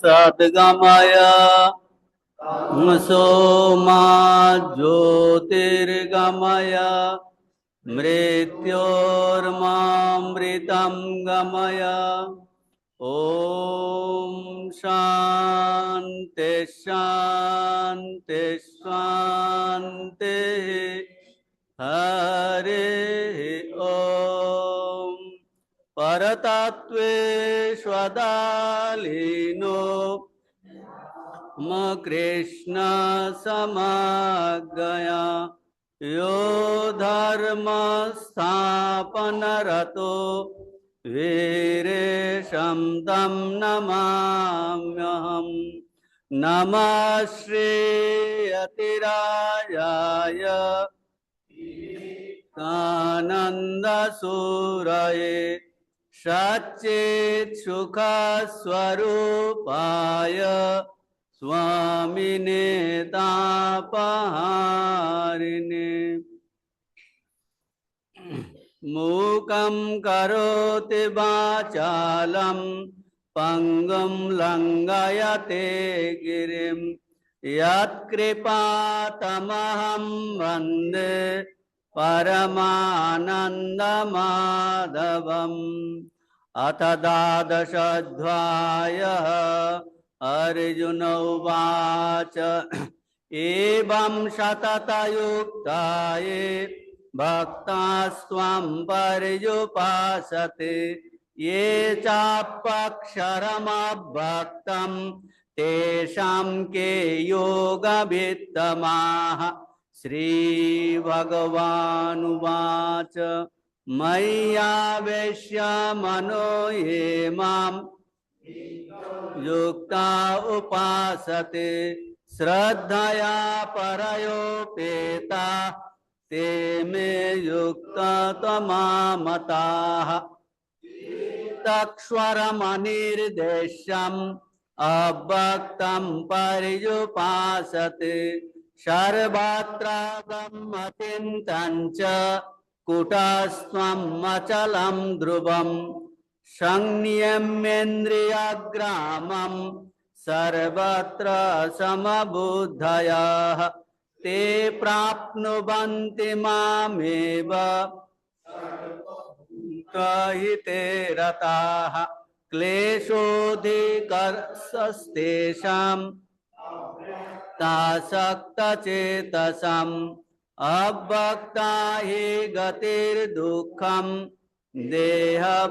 सद्गमय सोमा ज्योतिर्गमय मृत्योर्मामृतं गमय। ओम शांति शांति शांति। हरि ओम। परतत्त्वेष्वदालीनो कृष्ण समगया यो धर्म स्थापनरतो वीरेशं तं नमाम्यहम्। नमः श्री यतिराजाय आनन्दसूरये सच्चित्सुखस्वरूपाय स्वामिने तापहारिणे मूकं करोति वाचालं पंगुं लंघयते गिरिं यत्कृपातमहं वन्दे परमानन्दमाधवम्। अथ द्वादशोऽध्यायः। अर्जुन उवाच एवं सततयुक्ता ये भक्तास्त्वां पर्युपासते ये चाप्यक्षरमभक्तं तेषां के योगवित्तमाः। श्रीभगवानुवाच मय्यावेश्य मनो ये मां युक्ता उपासते श्रद्धया परयोपेता ते मे युक्ततमामताः। तत्क्षरमनिर्देश्यम् अभक्तं पर्युपासते सर्वत्र ब्रह्मचिन्तं च कुटस्थं अचलं ध्रुवम् संयम्येन्द्रियग्रामं सर्वत्र समबुद्धयः ते प्राप्नुवन्ति मामेव हिते रताः। क्लेशोऽधिकस्तेषाम् तासक्तचेतसाम् अभक्ता हि गतिर्दुःखम् देहवद्भिरवाप्यते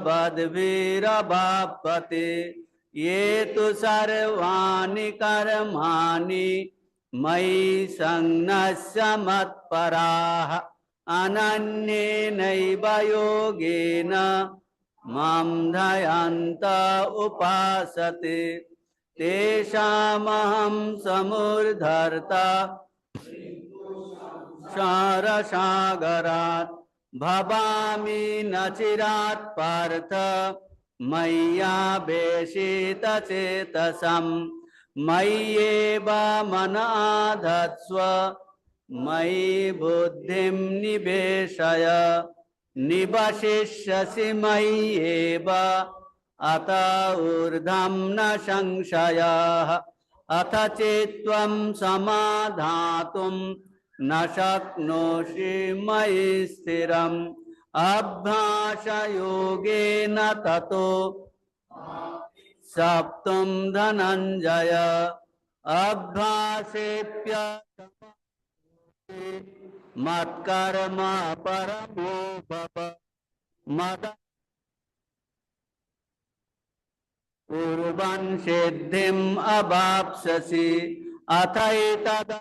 ये तु सर्वाणि कर्माणि मयि सन्न्यस्य मत्पराः अनन्येनैव योगेन मां ध्यायन्त उपासते तेषामहं समुद्धर्ता क्षारसागरात् भवामि न चिरात् पार्थ मय्यावेशितचेतसां मय्येव मन आधत्स्व मयि बुद्धिं निवेशय निवशिष्यसि मय्येव अत ऊर्ध्वं न संशयः। अथ चेत्त्वं समाधातुं न शक्नोषि मयि स्थिरम् अभ्यासयोगेन ततो सप्तुं धनञ्जय अभ्यासेऽप्यसमर्थो मत्कर्म परमो भव मद कुर्वन् सिद्धिम् अवाप्स्यसि अथैतद्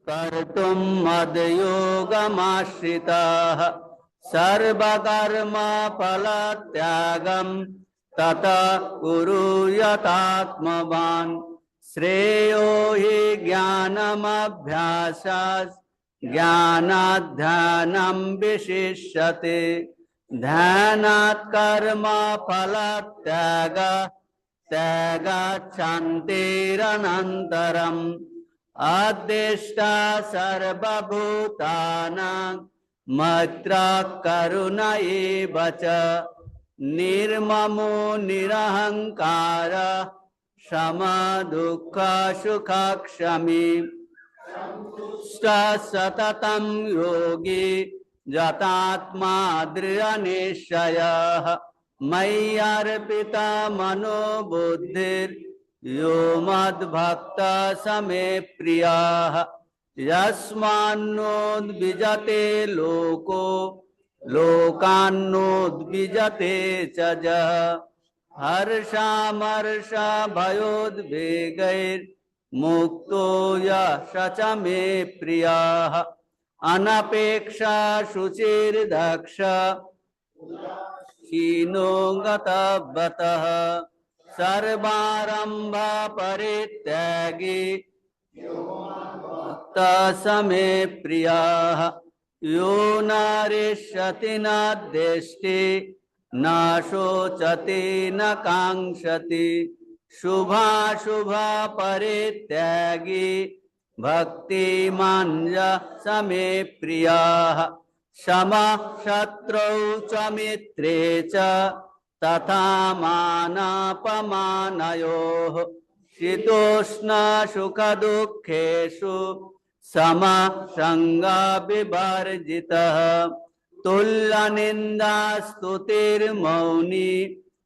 कर्तुं मद्योगमाश्रितः सर्वकर्मफलत्यागं ततः कुरु यतात्मवान् श्रेयो हि ज्ञानमभ्यासात् ज्ञानात् ध्यानं विशिष्यते ध्यानात् कर्मफलत्यागः त्यागात् शान्तिरनन्तरम् अद्वेष्टा सर्वभूतानां मैत्रः करुण एव च निर्ममो निरहंकार समदुःख सुखक्षमी सततं योगी जतात्मा दृढ़निश्चयः मय्यर्पिता मनो बुद्धिर् यो मद्भक्तः समे प्रियः यस्मान्नोद्विजते लोको लोकान्नोद्विजते च जः हर्षामर्षभयोद्वेगैर्मुक्तो यः स च मे प्रियः अनपेक्षा शुचिर्दक्ष हीनो गतव्रतः सर्वारंभ परित्यागी तस्मे प्रियः यो नारिष्यति न द्वेष्टि न शोचति न कांक्षति शुभाशुभ परित्यागी भक्तिमान् स मे प्रियः समः शत्रौ च मित्रे च तथा मानापमानयोः शीतोष्ण सुख दुःखेषु समः संगविवर्जितः तुल्यनिन्दा स्तुतिर्मौनी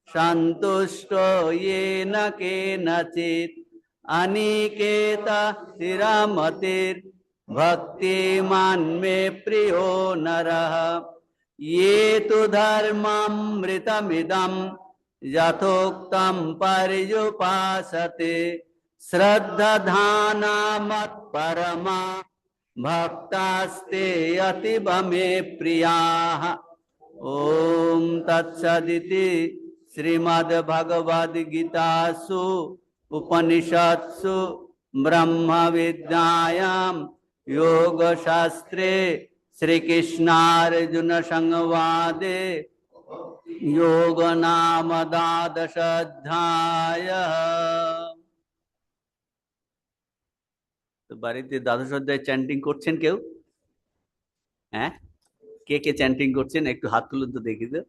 सन्तुष्टो येन केनचित् अनिकेत स्थिरमतिर्भक्तिमान् मे प्रियो नरः ये तु धर्मामृतमिदं यथोक्तं पर्युपासते श्रद्धाना मत्परमा भक्तास्ते अतीव मे प्रियाः। ओम तत्सदिति श्रीमद्भगवद्गीतासु उपनिषत्सु ब्रह्म विद्यायां योगशास्त्रे श्रीकृष्णार्जुन संवादे योग नाम द्वादशाध्यायः। তো বাড়িতে দ্বাদশ অধ্যায় চ্যান্টিং করছেন কেউ? হ্যাঁ, কে কে চ্যান্টিং করছেন একটু হাত তুলুন তো দেখি তো।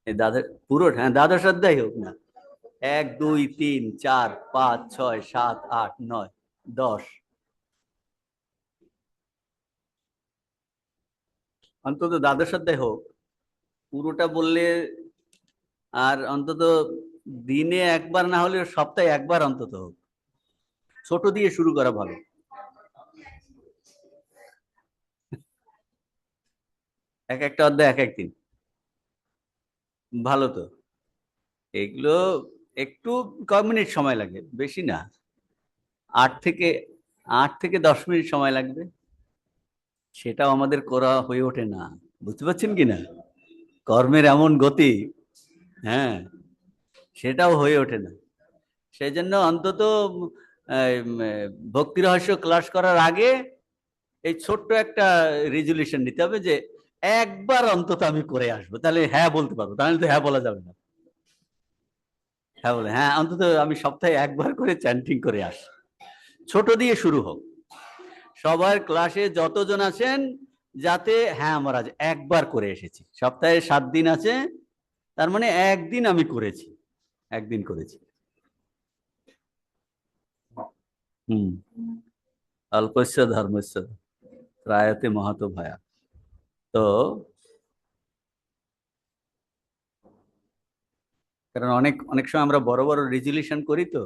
এই দ্বাদশ পুরো, হ্যাঁ দ্বাদশ অধ্যায় হোক না, 1 2 3 4 5 6 7 8 9 10 অন্তত দ্বাদশ অধ্যায় হোক। পুরোটা বললে আর অন্তত দিনে একবার না হলে সপ্তাহে একবার অন্তত হোক। ছোট দিয়ে শুরু করা ভালো। এক একটা অধ্যায় এক একদিন ভালো। তো এগুলো একটু কয়েক মিনিট সময় লাগে, বেশি না, 8 থেকে 10 মিনিট সময় লাগবে। সেটাও আমাদের করা হয়ে ওঠে না, বুঝতে পারছেন কিনা? কর্মের এমন গতি, হ্যাঁ সেটাও হয়ে ওঠে না। সেই জন্য অন্তত ভক্তি রহস্য ক্লাস করার আগে এই ছোট্ট একটা রেজুলেশন নিতে হবে যে একবার অন্তত আমি করে আসবো, তাহলে হ্যাঁ বলতে পারবো। তাহলে তো হ্যাঁ বলা যাবে না। হ্যাঁ বলে হ্যাঁ অন্তত আমি সপ্তাহে একবার করে চ্যান্টিং করে আসি। ছোট দিয়ে শুরু হোক। সবার ক্লাসে যতজন আছেন যাতে হ্যাঁ আমরা আজ একবার করে এসেছি। সপ্তাহে 7 দিন আছে, তার মানে একদিন আমি করেছি, একদিন করেছি। অল্পস্য ধর্মস্য ত্রায়তে মহতো ভয়া। তো কারণ অনেক সময় আমরা বড় বড় রেজুলেশন করি, তো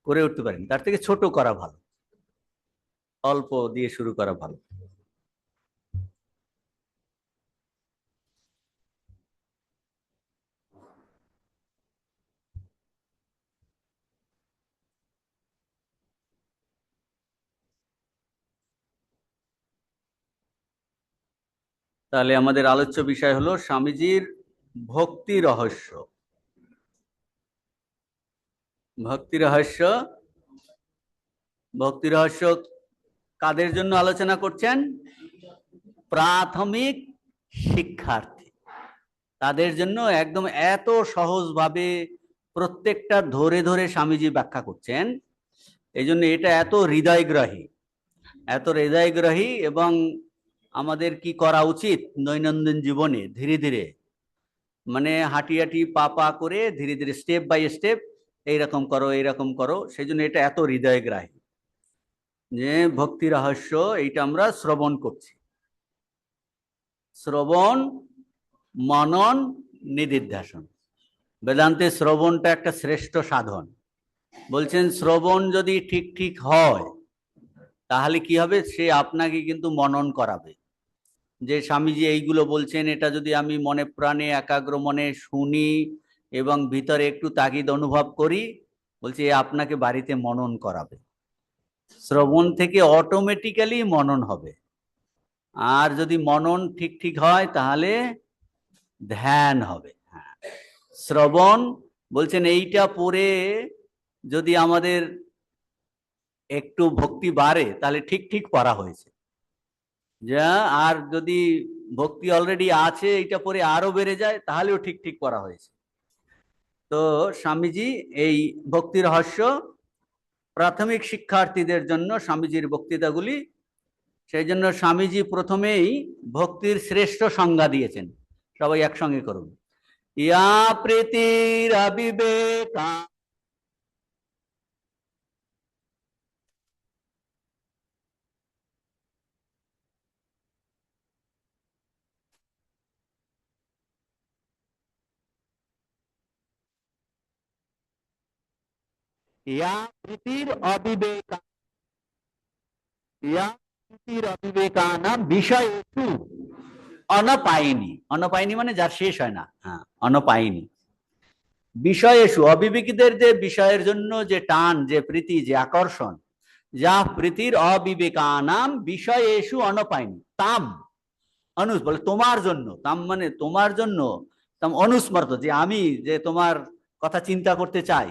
করে উঠতে পারি, তার থেকে ছোট করা ভালো, অল্প দিয়ে শুরু করা ভালো। তাহলে আমাদের আলোচ্য বিষয় হলো স্বামীজির ভক্তি রহস্য। ভক্তি রহস্য, ভক্তি রহস্য কাদের জন্য আলোচনা করছেন? প্রাথমিক শিক্ষার্থী, তাদের জন্য একদম এত সহজভাবে প্রত্যেকটা ধরে ধরে স্বামীজি ব্যাখ্যা করছেন। এই জন্য এটা এত হৃদয়গ্রাহী, এত হৃদয়গ্রাহী। এবং আমাদের কি করা উচিত দৈনন্দিন জীবনে ধীরে ধীরে মানে হাঁটি হাঁটি পা পা করে ধীরে ধীরে স্টেপ বাই স্টেপ এইরকম করো এইরকম করো, সেই জন্য এটা এত হৃদয়গ্রাহী যে ভক্তি রহস্য এইটা আমরা শ্রবণ করছি। শ্রবণ, মনন, নিদিধ্যাসন। বেদান্তে শ্রবণটা একটা শ্রেষ্ঠ সাধন। বলছেন শ্রবণ যদি ঠিক ঠিক হয় তাহলে কি হবে, সে আপনাকে কিন্তু মনন করাবে। যে স্বামীজি এইগুলো বলছেন, এটা যদি আমি মনে প্রাণে একাগ্র মনে শুনি এবং ভিতরে একটু তাগিদ অনুভব করি, বলছে আপনাকে বাড়িতে মনন করাবে। শ্রবণ থেকে অটোমেটিক্যালি মনন হবে। আর যদি মনন ঠিক ঠিক হয় তাহলে ধ্যান হবে। হ্যাঁ, শ্রবণ বলছেন এইটা পড়ে যদি আমাদের একটু ভক্তি বাড়ে তাহলে ঠিক ঠিক পড়া হয়েছে। যা আর যদি ভক্তি অলরেডি আছে এইটা পরে আরো বেড়ে যায় তাহলেও ঠিক ঠিক করা হয়েছে। তো স্বামীজি এই ভক্তি রহস্য প্রাথমিক শিক্ষার্থীদের জন্য স্বামীজির বক্তৃতাগুলি, সেই জন্য স্বামীজি প্রথমেই ভক্তির শ্রেষ্ঠ সংজ্ঞা দিয়েছেন। সবাই একসঙ্গে করুন। ইয়া প্রীতির অবিবেকা, ইয়া প্রীতির অবিবেকা, ইয়া প্রীতির অবিবেকানাম বিষয়েষু অনপায়িনী। অনপায়িনী মানে যার শেষ হয় না। হ্যাঁ, অনপায়িনী। বিষয়েষু অবিবেকীদের যে বিষয়ের জন্য যে টান, যে প্রীতি, যে আকর্ষণ, যা প্রীতির অবিবেকানাম বিষয়েষু অনপায়িনী তাম অনুস বলে তোমার জন্য, তাম মানে তোমার জন্য, তাম অনুস্মর্ত যে আমি যে তোমার কথা চিন্তা করতে চাই,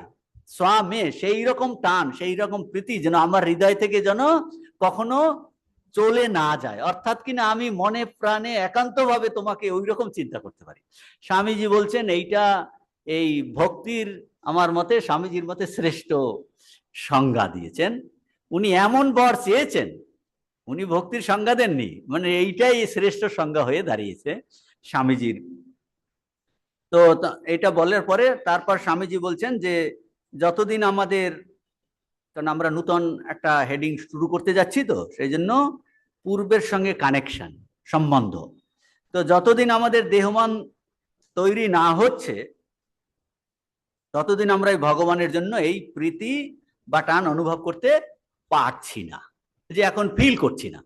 স্বামে সেই রকম টান সেই রকম প্রীতি যেন আমার হৃদয় থেকে যেন কখনো চলে না যায়। অর্থাৎ কিনা আমি মনে প্রাণে একান্ত ভাবে তোমাকে ওই রকম চিন্তা করতে পারি। স্বামীজি বলছেন এইটা এই ভক্তির আমার মতে স্বামীজির মতে শ্রেষ্ঠ সংজ্ঞা দিয়েছেন। উনি এমন বর চেয়েছেন, উনি ভক্তির সংজ্ঞা দেননি, মানে এইটাই শ্রেষ্ঠ সংজ্ঞা হয়ে দাঁড়িয়েছে স্বামীজির। তো এটা বলার পরে তারপর স্বামীজি বলছেন যে যতদিন আমাদের, কারণ আমরা নতুন একটা হেডিং শুরু করতে যাচ্ছি তো সেই জন্য পূর্বের সঙ্গে কানেকশন, সম্বন্ধ। তো যতদিন আমাদের দেহমান তৈরি না হচ্ছে ততদিন আমরা এই ভগবানের জন্য এই প্রীতি বা টান অনুভব করতে পারছি না, যে এখন ফিল করছি না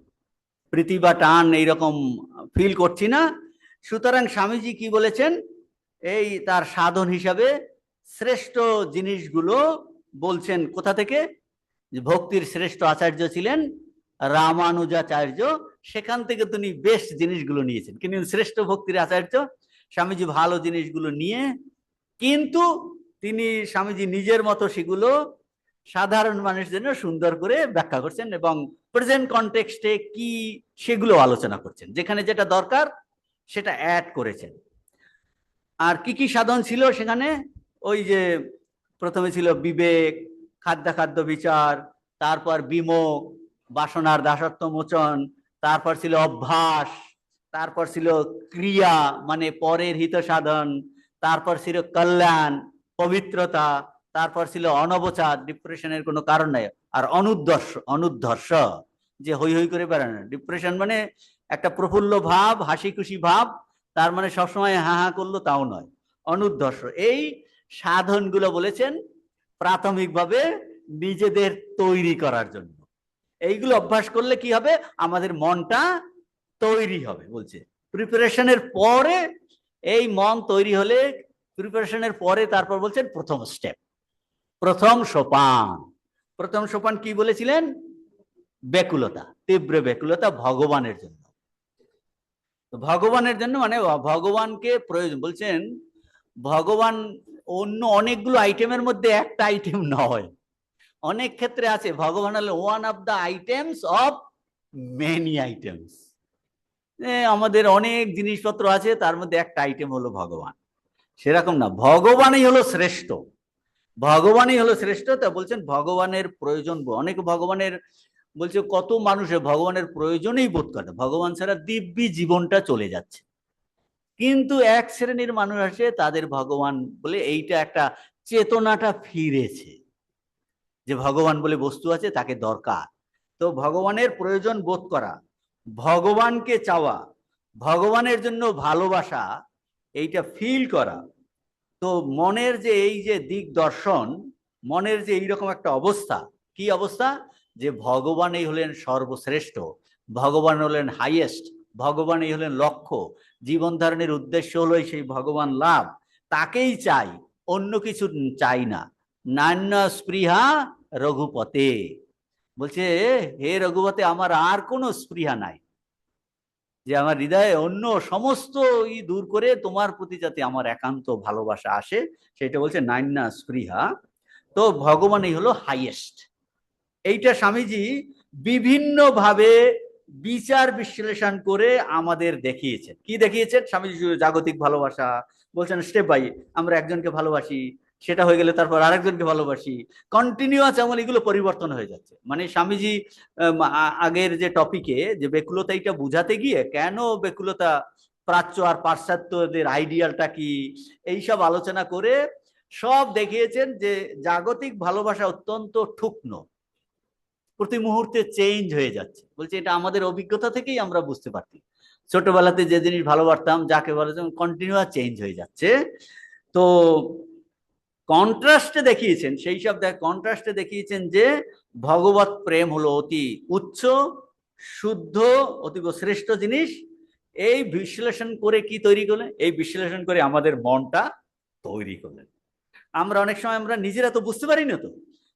প্রীতি বা টান এইরকম ফিল করছি না। সুতরাং স্বামীজি কি বলেছেন, এই তার সাধন হিসাবে শ্রেষ্ঠ জিনিসগুলো বলছেন। কোথা থেকে? ভক্তির শ্রেষ্ঠ আচার্য ছিলেন রামানুজাচার্য, সেখান থেকে তিনি বেস্ট জিনিসগুলো নিয়েছেন। কিন্তু শ্রেষ্ঠ ভক্তির আচার্য স্বামীজি ভালো জিনিসগুলো নিয়ে, কিন্তু তিনি স্বামীজি নিজের মতো সেগুলো সাধারণ মানুষের জন্য সুন্দর করে ব্যাখ্যা করছেন এবং প্রেজেন্ট কনটেক্সটে কি সেগুলো আলোচনা করছেন, যেখানে যেটা দরকার সেটা অ্যাড করেছেন। আর কি কি সাধন ছিল সেখানে? ওই যে প্রথমে ছিল বিবেক, খাদ্য বিচার, তারপর বিমোখ, বাসনার দাসত্ব মোচন, তারপর ছিল অভ্যাস, তারপর ছিল ক্রিয়া মানে পরের হিত সাধন, তারপর ছিল কল্যাণ, পবিত্রতা, তারপর ছিল অনবচার, ডিপ্রেশনের কোনো কারণ নাই, আর অনুদ্ধর্ষ, অনুদ্ধর্ষ যে হই হই করে বেড়ানো। ডিপ্রেশন মানে একটা প্রফুল্ল ভাব, হাসি খুশি ভাব, তার মানে সবসময় হা হা করলো তাও নয়, অনুদ্ধর্ষ। এই সাধনগুলো বলেছেন প্রাথমিকভাবে নিজেদের তৈরি করার জন্য। এইগুলো অভ্যাস করলে কি হবে, আমাদের মনটা তৈরি হবে। বলছে প্রিপারেশনের পরে, এই মন তৈরি হলে প্রিপারেশনের পরে তারপর বলছেন প্রথম স্টেপ, প্রথম সোপান। প্রথম সোপান কি বলেছিলেন? ব্যাকুলতা, তীব্র ব্যাকুলতা ভগবানের জন্য। ভগবানের জন্য মানে ভগবানকে প্রয়োজন। বলছেন ভগবান অন্য অনেকগুলো আইটেমের মধ্যে একটা আইটেম নয়, অনেক ক্ষেত্রে আছে ভগবান হলো one of the items of many items. আমাদের অনেক জিনিসপত্র আছে, তার মধ্যে একটা আইটেম হলো ভগবান। সেরকম না, ভগবানই হলো শ্রেষ্ঠ, ভগবানই হলো শ্রেষ্ঠ। তা বলছেন ভগবানের প্রয়োজন, অনেক ভগবানের বলছে কত মানুষের ভগবানের প্রয়োজনেই বোধ করে, ভগবান ছাড়া দিব্যি জীবনটা চলে যাচ্ছে। কিন্তু এক শ্রেণীর মানুষ আসে, তাদের ভগবান বলে এইটা একটা চেতনাটা ফিরেছে যে ভগবান বলে বস্তু আছে, তাকে দরকার। তো ভগবানের প্রয়োজন বোধ করা, ভগবানকে চাওয়া, ভগবানের জন্য ভালোবাসা, এইটা ফিল করা। তো মনের যে এই যে দিক দর্শন, মনের যে এইরকম একটা অবস্থা, কি অবস্থা, যে ভগবান এই হলেন সর্বশ্রেষ্ঠ, ভগবান হলেন হাইয়েস্ট, ভগবান এই হলেন লক্ষ্য, জীবন ধারণের উদ্দেশ্য হলো সেই ভগবান লাভ, তাকেই চাই, অন্য কিছু চাই না। নান্য স্পৃহা রঘুপতে, বলছে হে রঘুপতে, আমার আর কোনো স্পৃহা নাই, যে আমার হৃদয়ে অন্য সমস্ত দূর করে তোমার প্রতি যাতে আমার একান্ত ভালোবাসা আসে, সেটা বলছে নাইন্না স্পৃহা। তো ভগবানই হলো হাইয়েস্ট। এইটা স্বামীজি বিভিন্ন ভাবে বিচার বিশ্লেষণ করে আমাদের দেখিয়েছেন। কি দেখিয়েছেন স্বামীজি? জাগতিক ভালোবাসা বলছেন স্টেপ বাই, আমরা একজনকে ভালোবাসি, সেটা হয়ে গেলে তারপর আরেকজনকে ভালোবাসি, কন্টিনিউয়াস এমন এগুলো পরিবর্তন হয়ে যাচ্ছে। মানে স্বামীজি আগের যে টপিকে যে বেকুলতা, এইটা বুঝাতে গিয়ে কেন বেকুলতা, প্রাচ্য আর পাশ্চাত্যদের আইডিয়ালটা কি, এইসব আলোচনা করে সব দেখিয়েছেন যে জাগতিক ভালোবাসা অত্যন্ত ঠুকনো, প্রতি মুহূর্তে চেঞ্জ হয়ে যাচ্ছে। বলছে এটা আমাদের অভিজ্ঞতা থেকেই আমরা বুঝতে পারছি, ছোটবেলাতে যে জিনিস ভালোবাসতাম, যাকে বলেছেন, কন্টিনিউয়াস চেঞ্জ হয়ে যাচ্ছে। তো কন্ট্রাস্টে দেখিয়েছেন, সেই সব কন্ট্রাস্টে দেখিয়েছেন যে ভগবত প্রেম হলো অতি উচ্চ, শুদ্ধ, অতীব শ্রেষ্ঠ জিনিস। এই বিশ্লেষণ করে কি তৈরি করলেন? এই বিশ্লেষণ করে আমাদের মনটা তৈরি করলেন। আমরা অনেক সময় আমরা নিজেরা তো বুঝতে পারি না, তো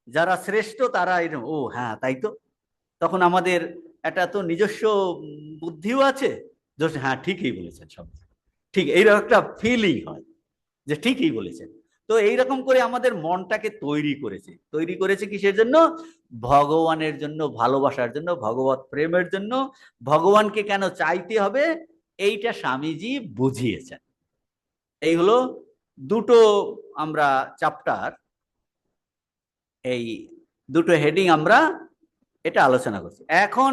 যারা শ্রেষ্ঠ তারা এরকম, ও হ্যাঁ তাই তো। তখন আমাদের একটা তো নিজস্ব বুদ্ধিও আছে, হ্যাঁ ঠিকই বলেছেন, সব ঠিক, এইরকম একটা ফিলিং হয় যে ঠিকই বলেছেন। তো এইরকম করে আমাদের মনটাকে তৈরি করেছে। তৈরি করেছে কিসের জন্য? ভগবানের জন্য, ভালোবাসার জন্য, ভগবত প্রেমের জন্য। ভগবানকে কেন চাইতে হবে, এইটা স্বামীজি বুঝিয়েছেন। এই হলো দুটো আমরা চ্যাপ্টার, এই দুটো হেডিং আমরা এটা আলোচনা করছি। এখন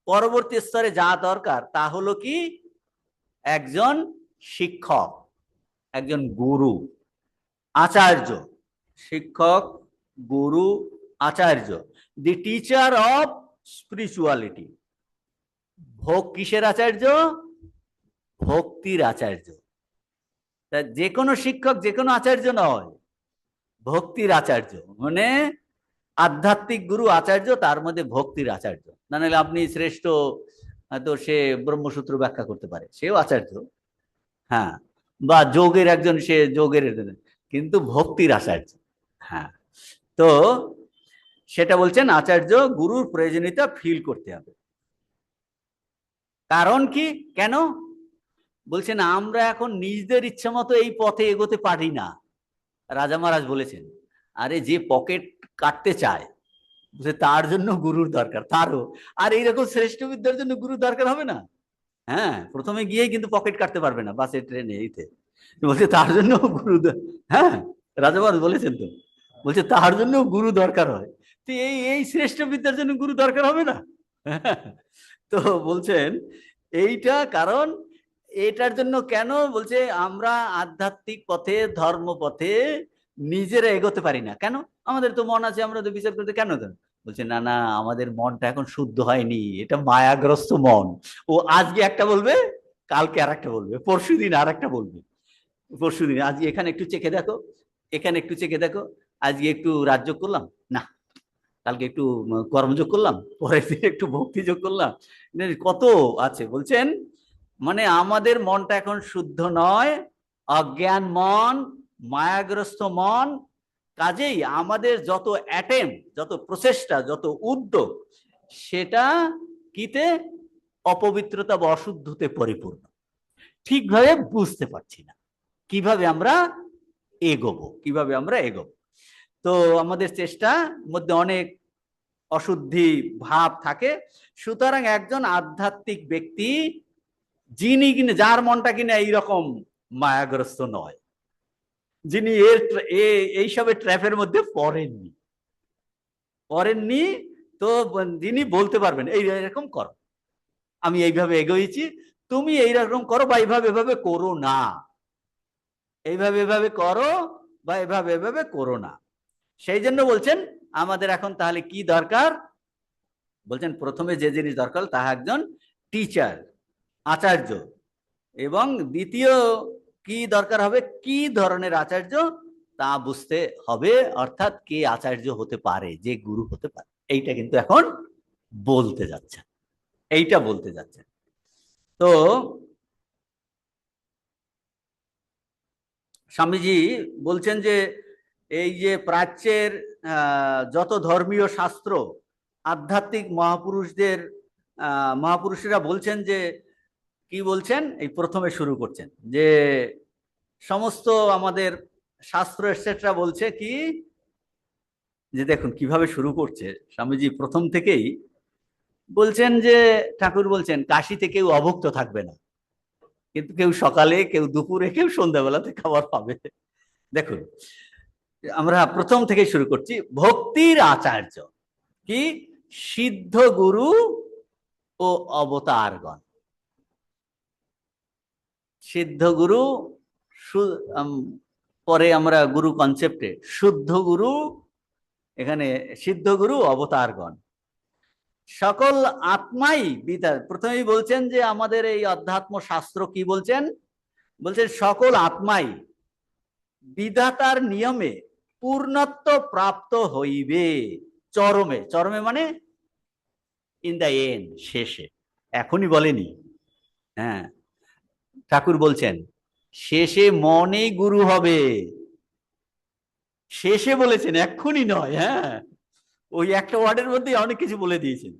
পরবর্তী স্তরে যা দরকার তা হলো কি, একজন শিক্ষক, একজন গুরু, আচার্য, শিক্ষক, গুরু, আচার্য, দি টিচার অফ স্পিরিচুয়ালিটি। ভোগ কিসের আচার্য? ভক্তির আচার্য। তা যে কোনো শিক্ষক যে কোনো আচার্য নয়, ভক্তির আচার্য। মানে আধ্যাত্মিক গুরু আচার্য, তার মধ্যে ভক্তির আচার্য। না হলে আপনি শ্রেষ্ঠ, তো সে ব্রহ্মসূত্র ব্যাখ্যা করতে পারে, সেও আচার্য, হ্যাঁ, বা যোগের একজন, সে যোগের, কিন্তু ভক্তির আচার্য। হ্যাঁ, তো সেটা বলছেন আচার্য গুরুর প্রয়োজনীয়তা ফিল করতে হবে। কারণ কি, কেন বলছেন? আমরা এখন নিজেদের ইচ্ছা মতো এই পথে এগোতে পারি না। রাজা মহারাজ বলেছেন, আরে যে পকেট কাটতে চায়, তার জন্য গুরুর দরকার, তারও। আর এইরকম শ্রেষ্ঠ বিদ্যার জন্য গুরু দরকার হবে না? হ্যাঁ, প্রথমে গিয়ে কিন্তু পকেট কাটতে পারবে না, বাসে ট্রেনে, এইতে বলছে তার জন্য গুরু। হ্যাঁ, রাজা মহারাজ বলেছেন তো, বলছে তার জন্য গুরু দরকার হয়। তো এই এই শ্রেষ্ঠ বিদ্যার জন্য গুরু দরকার হবে না? তো বলছেন এইটা কারণ, এটার জন্য কেন বলছে, আমরা আধ্যাত্মিক পথে, ধর্ম পথে নিজেরা এগোতে পারি না কেন? আমাদের তো মন আছে, আমরা তো বিচার করতে কেন দেন? বলছে না না, আমাদের মনটা এখন শুদ্ধ হয়নি, এটা মায়াগ্রস্ত মন। ও আজকে একটা বলবে, কালকে আর একটা বলবে, পরশু দিন আর একটা বলবে, পরশু দিন আজকে এখানে একটু চেখে দেখো, এখানে একটু চেখে দেখো, আজকে একটু রাজযোগ করলাম না, কালকে একটু কর্মযোগ করলাম, পরের দিন একটু ভক্তি যোগ করলাম, কত আছে। বলছেন মানে আমাদের মনটা এখন শুদ্ধ নয়, অজ্ঞান মন, মায়াগ্রস্ত মন। কাজেই আমাদের যত অ্যাটেম্প, যত প্রচেষ্টা, যত উদ্যোগ, সেটা কিতে? অপবিত্রতা বা অশুদ্ধতে পরিপূর্ণ। ঠিকভাবে বুঝতে পারছি না কিভাবে আমরা এগোবো, কিভাবে আমরা এগোবো। তো আমাদের চেষ্টার মধ্যে অনেক অশুদ্ধি ভাব থাকে। সুতরাং একজন আধ্যাত্মিক ব্যক্তি, যিনি কিনা, যার মনটা কিনা এইরকম মায়াগ্রস্ত নয়, যিনি এইসবের ট্র্যাপের মধ্যে পড়েননি, পড়েননি, তো যিনি বলতে পারবেন এই এরকম কর, আমি এইভাবে এগোয়েছি, তুমি এইরকম করো বা এইভাবে এভাবে করো না, এইভাবে এভাবে করো বা এভাবে এভাবে করো না। সেই জন্য বলছেন আমাদের এখন তাহলে কি দরকার, বলছেন প্রথমে যে জিনিস দরকার তাহা একজন টিচার, আচার্য, এবং দ্বিতীয় কি দরকার হবে, কি ধরনের আচার্য তা বুঝতে হবে, অর্থাৎ কে আচার্য হতে পারে, যে গুরু হতে পারে, এইটা কিন্তু এখন বলতে যাচ্ছে, এইটা বলতে যাচ্ছে। তো স্বামীজি বলছেন যে এই যে প্রাচ্যের যত ধর্মীয় শাস্ত্র, আধ্যাত্মিক মহাপুরুষদের মহাপুরুষেরা বলছেন যে কি বলছেন, এই প্রথমে শুরু করছেন যে সমস্ত আমাদের শাস্ত্র এটসেট্রা বলছে কি, যে দেখুন কিভাবে শুরু করছে স্বামীজি প্রথম থেকেই বলছেন যে, ঠাকুর বলছেন কাশিতে কেউ অভুক্ত থাকবে না, কিন্তু কেউ সকালে, কেউ দুপুরে, কেউ সন্ধ্যাবেলাতে খাবার পাবে। দেখুন আমরা প্রথম থেকে শুরু করছি, ভক্তির আচার্য কি, সিদ্ধ গুরু ও অবতারগণ। সিদ্ধ গুরু, পরে আমরা গুরু কনসেপ্টে শুদ্ধ গুরু, এখানে সিদ্ধ গুরু অবতারগণ, সকল আত্মাই বিদার। প্রথমেই বলছেন যে আমাদের এই অধ্যাত্ম শাস্ত্র কি বলছেন, বলছেন সকল আত্মাই বিধাতার নিয়মে পূর্ণত্ব প্রাপ্ত হইবে চরমে, চরমে মানে ইন দ্য এন্ড, শেষে, এখনই বলেনি। হ্যাঁ, ঠাকুর বলছেন শেষে মনেই গুরু হবে, শেষে বলেছেন, এক্ষুনি নয়। হ্যাঁ, ওই একটা ওয়ার্ডের মধ্যে অনেক কিছু বলে দিয়েছেন,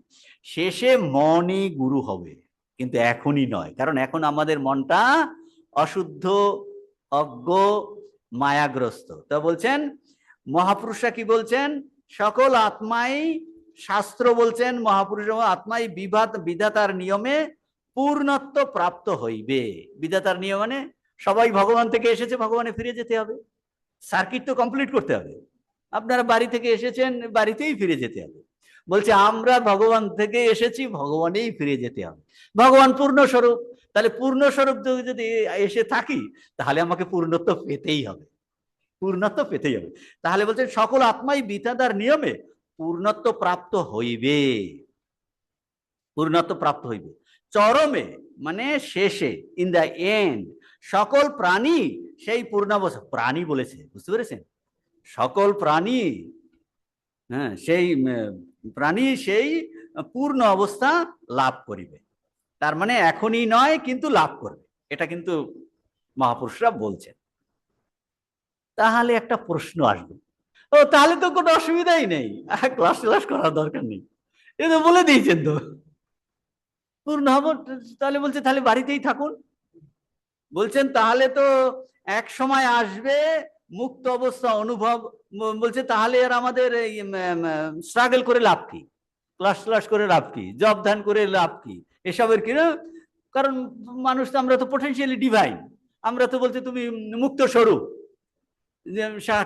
শেষে মনই গুরু হবে, কিন্তু এখনই নয়, কারণ এখন আমাদের মনটা অশুদ্ধ, অজ্ঞ, মায়াগ্রস্ত। তা বলছেন মহাপুরুষরা কি বলছেন, সকল আত্মাই, শাস্ত্র বলছেন মহাপুরুষ আত্মাই বিধাতার নিয়মে পূর্ণত্ব প্রাপ্ত হইবে। বিধাতার নিয়ম মানে সবাই ভগবান থেকে এসেছে, ভগবানে ফিরে যেতে হবে, সার্কিট তো কমপ্লিট করতে হবে। আপনারা বাড়ি থেকে এসেছেন, বাড়িতেই ফিরে যেতে হবে। বলছে আমরা ভগবান থেকে এসেছি, ভগবানেই ফিরে যেতে হবে। ভগবান পূর্ণ স্বরূপ, তাহলে পূর্ণ স্বরূপ যদি এসে থাকি, তাহলে আমাকে পূর্ণত্ব পেতেই হবে, পূর্ণত্ব পেতেই হবে। তাহলে বলছে সকল আত্মাই বিধাতার নিয়মে পূর্ণত্ব প্রাপ্ত হইবে, পূর্ণত্ব প্রাপ্ত হইবে চরমে মানে শেষে, ইন দ্য এন্ড, সকল প্রাণী সেই পূর্ণাবস্থা, প্রাণী বলেছে, বুঝতে পেরেছেন, সকল প্রাণী, হ্যাঁ, সেই প্রাণী সেই পূর্ণ অবস্থা লাভ করিবে। তার মানে এখনই নয়, কিন্তু লাভ করবে, এটা কিন্তু মহাপুরুষরা বলছেন। তাহলে একটা প্রশ্ন আসবে, ও তাহলে তো কোনো অসুবিধাই নেই, ক্লাস ক্লাস করার দরকার নেই, এ তো বলে দিয়েছেন তো পূর্ণ হব। তাহলে বলছে তাহলে বাড়িতেই থাকুন। বলছেন তাহলে তো এক সময় আসবে মুক্ত অবস্থা অনুভব, বলছে তাহলে আর আমাদের স্ট্রাগল করে লাভ কি, ক্লাস ক্লাস করে লাভ কি, জব ধান করে লাভ কি, এসবের কি না, কারণ মানুষ তো, আমরা তো পোটেনশিয়ালি ডিভাইন, আমরা তো বলছি তুমি মুক্ত স্বরূপ,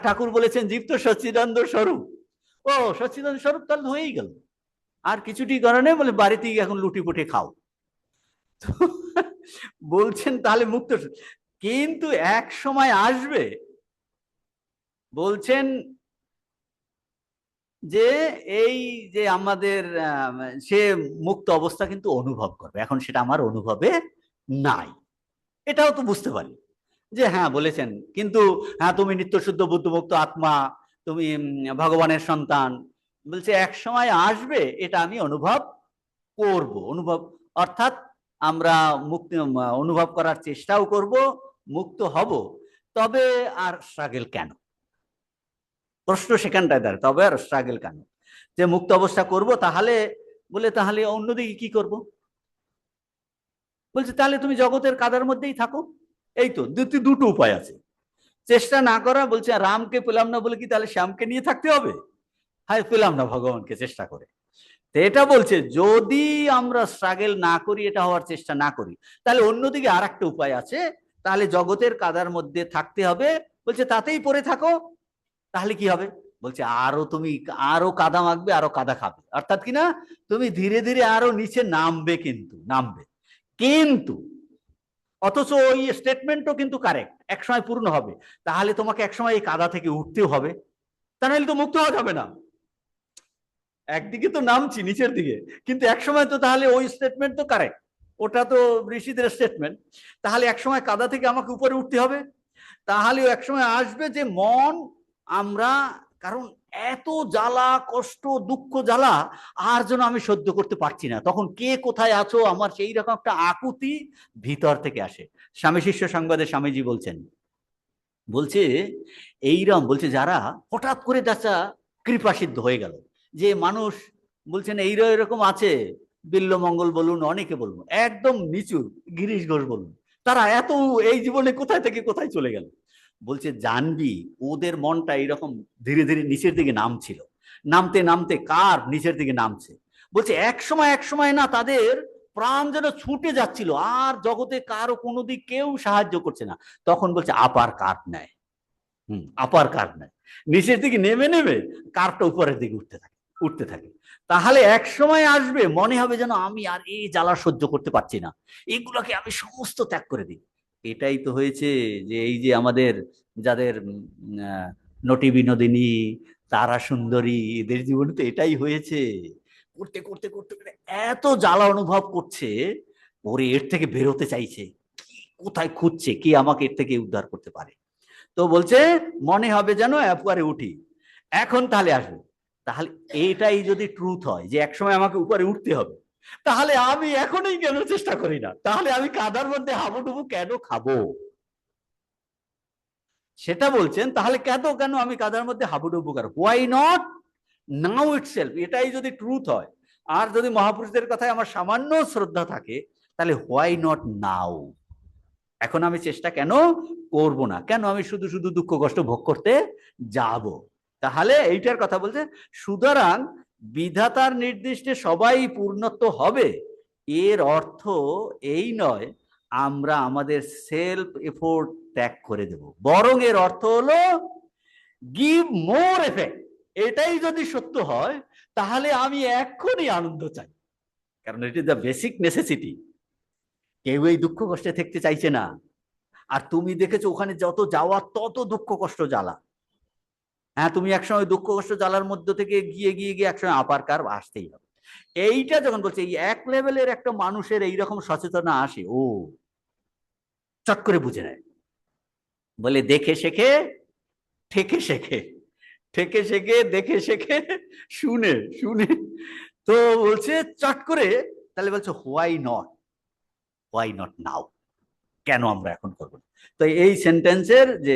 ঠাকুর বলেছেন জীব তো সচ্চিদানন্দ স্বরূপ, ও সচ্চিদানন্দ স্বরূপ, তাহলে হয়েই গেল, আর কিছুটি কারণে বলে বাড়িতে এখন লুটি পুটে খাও। বলছেন তাহলে মুক্ত, কিন্তু এক সময় আসবে, বলছেন যে এই যে আমাদের সে মুক্ত অবস্থা কিন্তু অনুভব করবে, এখন সেটা আমার অনুভবে নাই, এটাও তো বুঝতে পারি যে হ্যাঁ বলেছেন, কিন্তু হ্যাঁ তুমি নিত্যশুদ্ধ বুদ্ধমুক্ত আত্মা, তুমি ভগবানের সন্তান, বলছে এক সময় আসবে এটা আমি অনুভব করব, অনুভব, অর্থাৎ আমরা মুক্তি অনুভব করার চেষ্টাও করব, মুক্ত হব, তবে আর স্ট্রাগল কেন, প্রশ্ন সেখানটায় দাঁড়ায়, তবে আর স্ট্রাগল কেন, যে মুক্ত অবস্থা করব, তাহলে বলে তাহলে অন্যদিকে কি করব, বলছে তাহলে তুমি জগতের কাদার মধ্যেই থাকো, এই তো দুটো উপায় আছে, চেষ্টা না করা, বলছে রামকে পেলাম না বলে কি তাহলে শ্যামকে নিয়ে থাকতে হবে, হ্যাঁ পেলাম না ভগবানকে চেষ্টা করে, এটা বলছে যদি আমরা স্ট্রাগল না করি, এটা হওয়ার চেষ্টা না করি, তাহলে অন্যদিকে আর একটা উপায় আছে, তাহলে জগতের কাদার মধ্যে থাকতে হবে, বলছে তাতেই পড়ে থাকো, তাহলে কি হবে, বলছে আরো তুমি আরো কাদা মাখবে, আরো কাদা খাবে, অর্থাৎ কিনা তুমি ধীরে ধীরে আরো নিচে নামবে, কিন্তু নামবে, কিন্তু অথচ ওই স্টেটমেন্টও কিন্তু কারেক্ট, একসময় পূর্ণ হবে। তাহলে তোমাকে একসময় এই কাদা থেকে উঠতেও হবে, তা নাহলে তো মুক্ত হওয়া যাবে না। একদিকে তো নামছি নিচের দিকে, কিন্তু একসময় তো তাহলে ওই স্টেটমেন্ট তো কারেক্ট, ওটা তো ঋষিদের স্টেটমেন্ট। তাহলে একসময় কাদা থেকে আমাকে উপরে উঠতে হবে। তাহলে একসময় আসবে যে মন, আমরা, কারণ এত জ্বালা কষ্ট দুঃখ জ্বালা আর যেন আমি সহ্য করতে পারছি না, তখন কে কোথায় আছো আমার সেই রকম একটা আকুতি ভিতর থেকে আসে। স্বামী শিষ্য সংবাদে স্বামীজি বলছেন, বলছে এইরকম, বলছে যারা হঠাৎ করে দাচা কৃপাসিদ্ধ হয়ে গেল, যে মানুষ বলছেন এরকম আছে, বিল্লমঙ্গল বলুন, অনেকে বলুন, একদম নিচু গিরিশ ঘোষ বলুন, তারা এত এই জীবনে কোথায় থেকে কোথায় চলে গেল। বলছে জানবি ওদের মনটা এইরকম ধীরে ধীরে নিচের দিকে নামছিল, নামতে নামতে কার নিচের দিকে নামছে। বলছে এক সময় না তাদের প্রাণ যেন ছুটে যাচ্ছিল, আর জগতে কারো কোনো দিক কেউ সাহায্য করছে না। তখন বলছে আপার কার্ড নেয়, আপার কার্ড নেয়, নিচের দিকে নেমে নেমে কার্ডটা উপরের দিকে উঠতে থাকে, উঠতে থাকে। তাহলে এক সময় আসবে মনে হবে যেন আমি আর এই জ্বালা সহ্য করতে পারছি না, এগুলোকে আমি সমস্ত ত্যাগ করে দিই। এটাই তো হয়েছে, যে এই যে আমাদের যাদের নটি বিনোদিনী, তারা সুন্দরী, এদের জীবনে তো এটাই হয়েছে। করতে করতে করতে করতে এত জ্বালা অনুভব করছে, ওরে এর থেকে বেরোতে চাইছে, কোথায় খুঁজছে কে আমাকে এর থেকে উদ্ধার করতে পারে। তো বলছে মনে হবে যেন একবারে উঠি। এখন তাহলে আসবে, তাহলে এটাই যদি ট্রুথ হয় যে একসময় আমাকে উপরে উঠতে হবে, তাহলে আমি এখনই কেন চেষ্টা করি না, তাহলে আমি কাদার মধ্যে হাবুডুবু কেন খাবো, সেটা বলছেন। তাহলে কেন কেন আমি কাদার মধ্যে হাবুডুবু খাবো, হোয়াই নট নাও ইটসেলফ, এটাই যদি ট্রুথ হয়, আর যদি মহাপুরুষদের কথায় আমার সামান্য শ্রদ্ধা থাকে, তাহলে হোয়াই নট নাও, এখন আমি চেষ্টা কেন করব না, কেন আমি শুধু শুধু দুঃখ কষ্ট ভোগ করতে যাব। তাহলে এইটার কথা বলছে, সুতরাং বিধাতার নির্দিষ্টে সবাই পূর্ণত্ব হবে, এর অর্থ এই নয় আমরা আমাদের সেলফ এফোর্ট ত্যাগ করে দেব, বরং এর অর্থ হলো গিভ মোর এফেক্ট। এটাই যদি সত্য হয়, তাহলে আমি এক্ষুনি আনন্দ চাই, কারণ it is the basic necessity. কেউ এই দুঃখ কষ্টে থাকতে চাইছে না। আর তুমি দেখেছো ওখানে যত যাওয়া তত দুঃখ কষ্ট জ্বালা। হ্যাঁ, তুমি একসময় দুঃখ কষ্ট জ্বালার মধ্য থেকে গিয়ে গিয়ে গিয়ে একসময় আপার কার্ভ আসতেই হবে। এইটা যখন বলছে এই এক লেভেলের একটা মানুষের এইরকম সচেতনা আসে, ও চট করে বুঝে নেয়, বলে দেখে শেখে ঠেকে শেখে, ঠেকে শেখে দেখে শেখে শুনে শুনে। তো বলছে চট করে, তাহলে বলছে হোয়াই নট নাও, কেন আমরা এখন করবো না। তো এই সেন্টেন্সের যে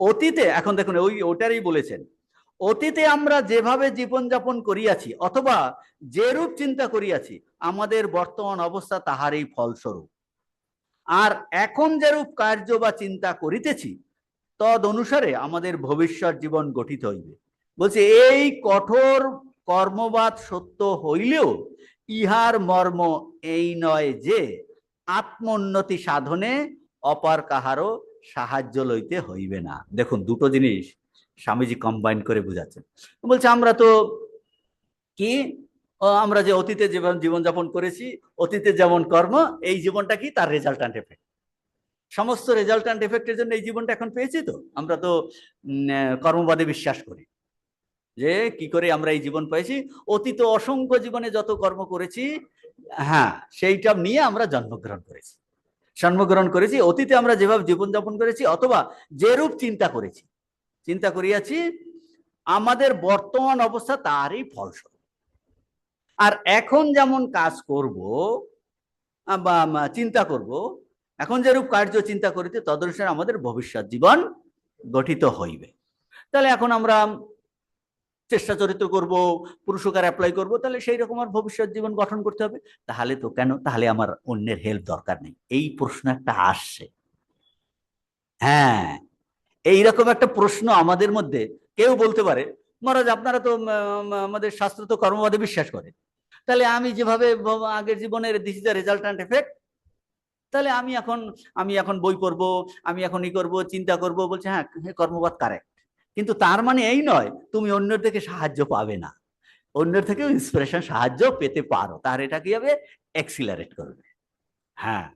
অতীতে, এখন দেখুন ওই ওটারই বলেছেন, অতীতে আমরা যেভাবে জীবনযাপন করিয়াছি অথবা যেরূপ চিন্তা করিয়াছি, আমাদের বর্তমান অবস্থা তাহারই ফলস্বরূপ। আর এখন যেরূপ কার্য বা চিন্তা করিতেছি, তদ অনুসারে আমাদের ভবিষ্যৎ জীবন গঠিত হইবে। বলছে এই কঠোর কর্মবাদ সত্য হইলেও ইহার মর্ম এই নয় যে আত্মোন্নতি সাধনে অপার কাহারও সাহায্য লইতে হইবে না। দেখুন দুটো জিনিস স্বামীজি কম্বাইন করে বুঝাচ্ছেন। বলছে আমরা তো কি, আমরা যে অতীতে জীবনযাপন করেছি, অতীতে যেমন কর্ম, এই জীবনটা কি তার রেজাল্ট্যান্ট এফেক্ট, সমস্ত রেজাল্ট্যান্ট এফেক্টের জন্য এই জীবনটা এখন পেয়েছি। তো আমরা তো কর্মবাদে বিশ্বাস করি যে কি করে আমরা এই জীবন পেয়েছি, অতীত অসংখ্য জীবনে যত কর্ম করেছি, হ্যাঁ সেইটা নিয়ে আমরা জন্মগ্রহণ করেছি। অতীতে আমরা যেভাবে জীবনযাপন করেছি অথবা যেরূপ চিন্তা করিয়াছি, আমাদের বর্তমান অবস্থা তারই ফলস্বরূপ। আর এখন যেমন কাজ করব বা চিন্তা করব, এখন যেরূপ কার্য চিন্তা করিতে তদনুসারে আমাদের ভবিষ্যৎ জীবন গঠিত হইবে। তাহলে এখন আমরা চেষ্টা চরিত্র করব, পুরস্কার অ্যাপ্লাই করব, তাহলে সেই রকম আর ভবিষ্যৎ জীবন গঠন করতে হবে। তাহলে তো কেন, তাহলে আমার অন্যের হেল্প দরকার নেই, এই প্রশ্ন একটা আসছে। হ্যাঁ, এইরকম একটা প্রশ্ন আমাদের মধ্যে কেউ বলতে পারে, মহারাজ আপনারা তো আমাদের শাস্ত্র তো কর্মবাদে বিশ্বাস করে, তাহলে আমি যেভাবে আগের জীবনের this is the resultant effect, তাহলে আমি এখন বই পড়বো, আমি এখন ই করবো, চিন্তা করব। বলছে হ্যাঁ, কর্মবাদ কারেক্ট, কিন্তু তার মানে এই নয় তুমি অন্যের থেকে সাহায্য পাবে না, অন্যের থেকেও ইন্সপিরেশন সাহায্য পেতে পারো, তার এটা কি হবে, এক্সিলারেট করবে। হ্যাঁ,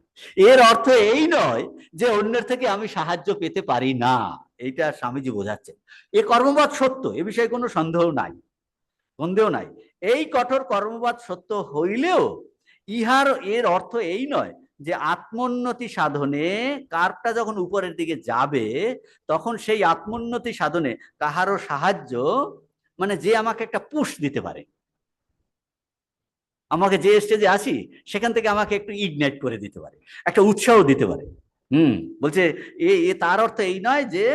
এর অর্থ এই নয় যে অন্যের থেকে আমি সাহায্য পেতে পারি না, এইটা স্বামীজি বোঝাচ্ছেন। এ কর্মবাদ সত্য, এ বিষয়ে কোনো সন্দেহ নাই। এই কঠোর কর্মবাদ সত্য হইলেও এর অর্থ এই নয় যে আত্মোন্নতি সাধনে কার্ভটা যখন উপরের দিকে যাবে তখন সেই আত্মোন্নতি সাধনে কাহারও সাহায্য, মানে যে আমাকে একটা পুশ দিতে পারে, আমাকে যে স্টেজে আসি সেখান থেকে আমাকে একটু ইগনাইট করে দিতে পারে, একটা উৎসাহ দিতে পারে। বলছে তার অর্থ এই নয় যে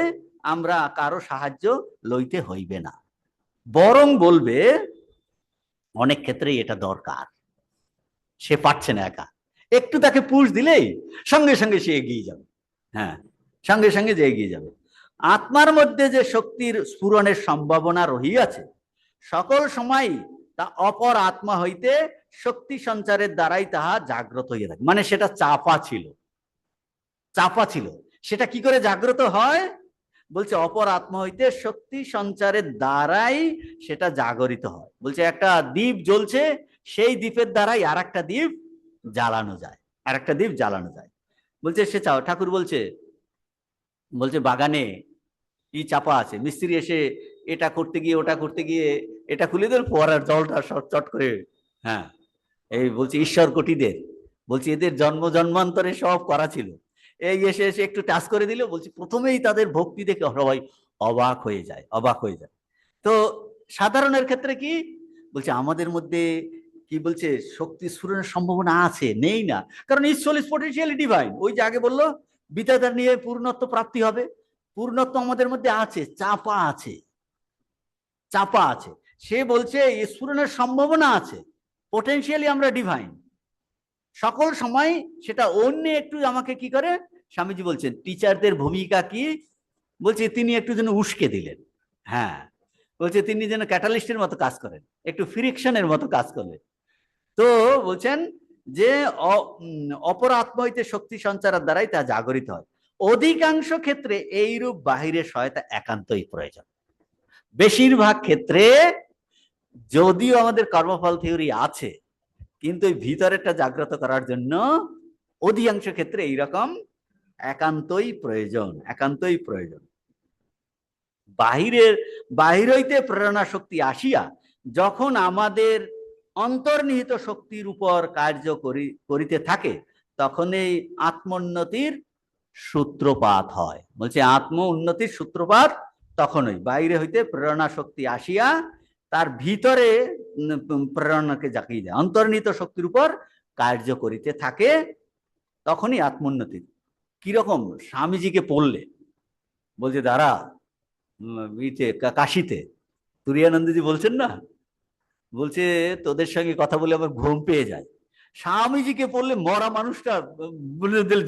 আমরা কারো সাহায্য লইতে হইবে না, বরং বলবে অনেক ক্ষেত্রেই এটা দরকার, সে পারছে না একা, একটু তাকে পুশ দিলেই সঙ্গে সঙ্গে সে এগিয়ে যাবে। হ্যাঁ, সঙ্গে সঙ্গে যে এগিয়ে যাবে। আত্মার মধ্যে যে শক্তির স্ফুরণের সম্ভাবনা রহিয়াছে সকল সময় তা অপর আত্মা হইতে শক্তি সঞ্চারের দ্বারাই তাহা জাগ্রত হইয়া থাকে। মানে সেটা চাপা ছিল, সেটা কি করে জাগ্রত হয়? বলছে অপর আত্মা হইতে শক্তি সঞ্চারের দ্বারাই সেটা জাগরিত হয়। বলছে একটা দ্বীপ জ্বলছে, সেই দ্বীপের দ্বারাই আর একটা দ্বীপ জ্বালানো যায়, বলছে সে ঠাকুর বলছে বাগানে চাপা আছে, মিস্ত্রি এসে এটা করতে গিয়ে ওটা করতে গিয়ে এটা খুলে দিল, ফোয়ারার জলটা চট করে। হ্যাঁ, এই বলছে ঈশ্বর কোটিদের, বলছি এদের জন্মান্তরে সব করা ছিল, এই এসে এসে একটু টাচ করে দিল, বলছি প্রথমেই তাদের ভক্তি দেখে সবাই অবাক হয়ে যায়। তো সাধারণের ক্ষেত্রে কি বলছে, আমাদের মধ্যে কি বলছে শক্তি স্ফুরণের সম্ভাবনা আছে, নেই না, কারণ ঈশ্বর ইজ পটেনশিয়ালি ডিভাইন। ওই যে আগে বললো বিদ্যাধর নিয়ে পূর্ণত্ব প্রাপ্তি হবে, পূর্ণত্ব আমাদের মধ্যে আছে, চাপা আছে। সে বলছে স্ফুরণের সম্ভাবনা আছে, পোটেনশিয়ালি আমরা ডিভাইন, সকল সময় সেটা অন্য একটু আমাকে কি করে, স্বামীজি বলছেন টিচারদের ভূমিকা কি, বলছে তিনি একটু যেন উস্কে দিলেন। হ্যাঁ, বলছে তিনি যেন ক্যাটালিস্টের মতো কাজ করেন, একটু ফ্রিকশনের মতো কাজ করলেন। তো বলছেন যে অপর আত্মা হইতে শক্তি সঞ্চারের দ্বারাই তা জাগরিত হয়। অধিকাংশ ক্ষেত্রে এইরূপ বাহিরের সহায়তা একান্তই প্রয়োজন। বেশিরভাগ ক্ষেত্রে যদিও আমাদের কর্মফল থিওরি আছে, কিন্তু এই ভিতরেরটা জাগ্রত করার জন্য অধিকাংশ ক্ষেত্রে এইরকম একান্তই প্রয়োজন। বাহির হইতে প্রেরণা শক্তি আসিয়া যখন আমাদের অন্তর্নিহিত শক্তির উপর কার্য করিতে থাকে তখন এই আত্মোন্নতির সূত্রপাত হয়। বলছে আত্ম উন্নতির সূত্রপাত তখনই বাইরে হইতে প্রেরণা শক্তি আসিয়া তার ভিতরে প্রেরণাকে জাগিয়ে দেয়, অন্তর্নিহিত শক্তির উপর কার্য করিতে থাকে, তখনই আত্মোন্নতি। কিরকম? স্বামীজিকে পড়লে বলছে দাঁড়া, কাশিতে তুরিয়ানন্দজি বলছেন না, বলছে তোদের সঙ্গে কথা বলে আমার ঘুম পেয়ে যায়। স্বামীজিকে পড়লে মরা মানুষটা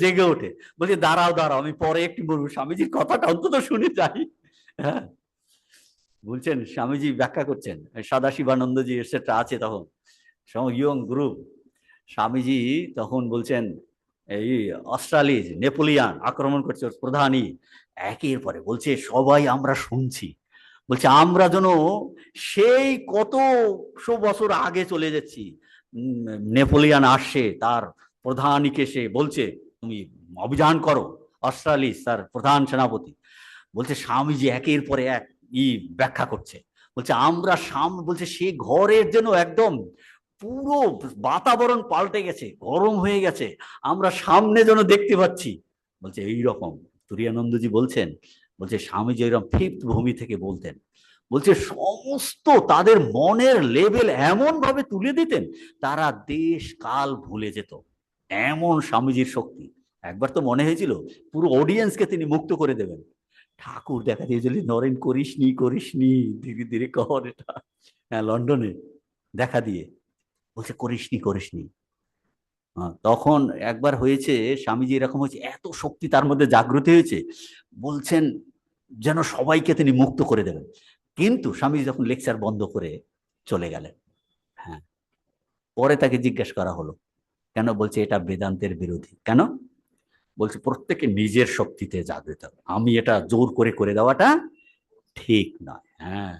জেগে ওঠে, বলছে দাঁড়াও আমি পরে একটু বলবো, স্বামীজির কথাটা অন্তত শুনে যাই। হ্যাঁ, বলছেন স্বামীজি ব্যাখ্যা করছেন, সদাশিবানন্দজি এসেটা আছে তখন ইয়ং গ্রুপ, স্বামীজি তখন বলছেন এই অস্ট্রালিজ নেপোলিয়ান আক্রমণ করছে প্রধানী, একের পরে বলছে সবাই আমরা শুনছি, বলছে আমরা যেন সেই কতশো বছর আগে চলে যাচ্ছি, নেপোলিয়ান আসছে, তার প্রধানীকে সে বলছে তুমি অভিযান করো, অস্ট্রালিস তার প্রধান সেনাপতি। বলছে স্বামীজি একের পরে এক ব্যাখ্যা করছে, বলছে আমরা বলছে সে ঘরের যেন একদম পুরো বাতাবরণ পাল্টে গেছে, গরম হয়ে গেছে, আমরা সামনে যেন দেখতে পাচ্ছি। বলছে এইরকম তুরিয়ানন্দজি বলছেন, বলছে স্বামীজি এরকম ফিফথ ভূমি থেকে বলতেন, বলছে সমস্ত তাদের মনের লেভেল এমন ভাবে তুলে দিতেন তারা দেশ কাল ভুলে যেত, এমন স্বামীজির শক্তি। একবার তো মনে হয়েছিল পুরো অডিয়েন্সকে তিনি মুক্ত করে দেবেন। ঠাকুর দেখা দিয়েছিল নরেন করিসনি ধীরে ধীরে কর এটা, হ্যাঁ লন্ডনে দেখা দিয়ে বলছে করিসনি। তখন একবার হয়েছে স্বামীজি এরকম হয়েছে, এত শক্তি তার মধ্যে জাগ্রত হয়েছে, বলছেন যেন সবাইকে তিনি মুক্ত করে দেবেন, কিন্তু স্বামীজি যখন লেকচার বন্ধ করে চলে গেলেন। হ্যাঁ, পরে তাকে জিজ্ঞাসা করা হলো কেন, বলছে এটা বেদান্তের বিরোধী। কেন? বলছে প্রত্যেকে নিজের শক্তিতে জাগ্রত, আমি এটা জোর করে দেওয়াটা ঠিক নয়। হ্যাঁ,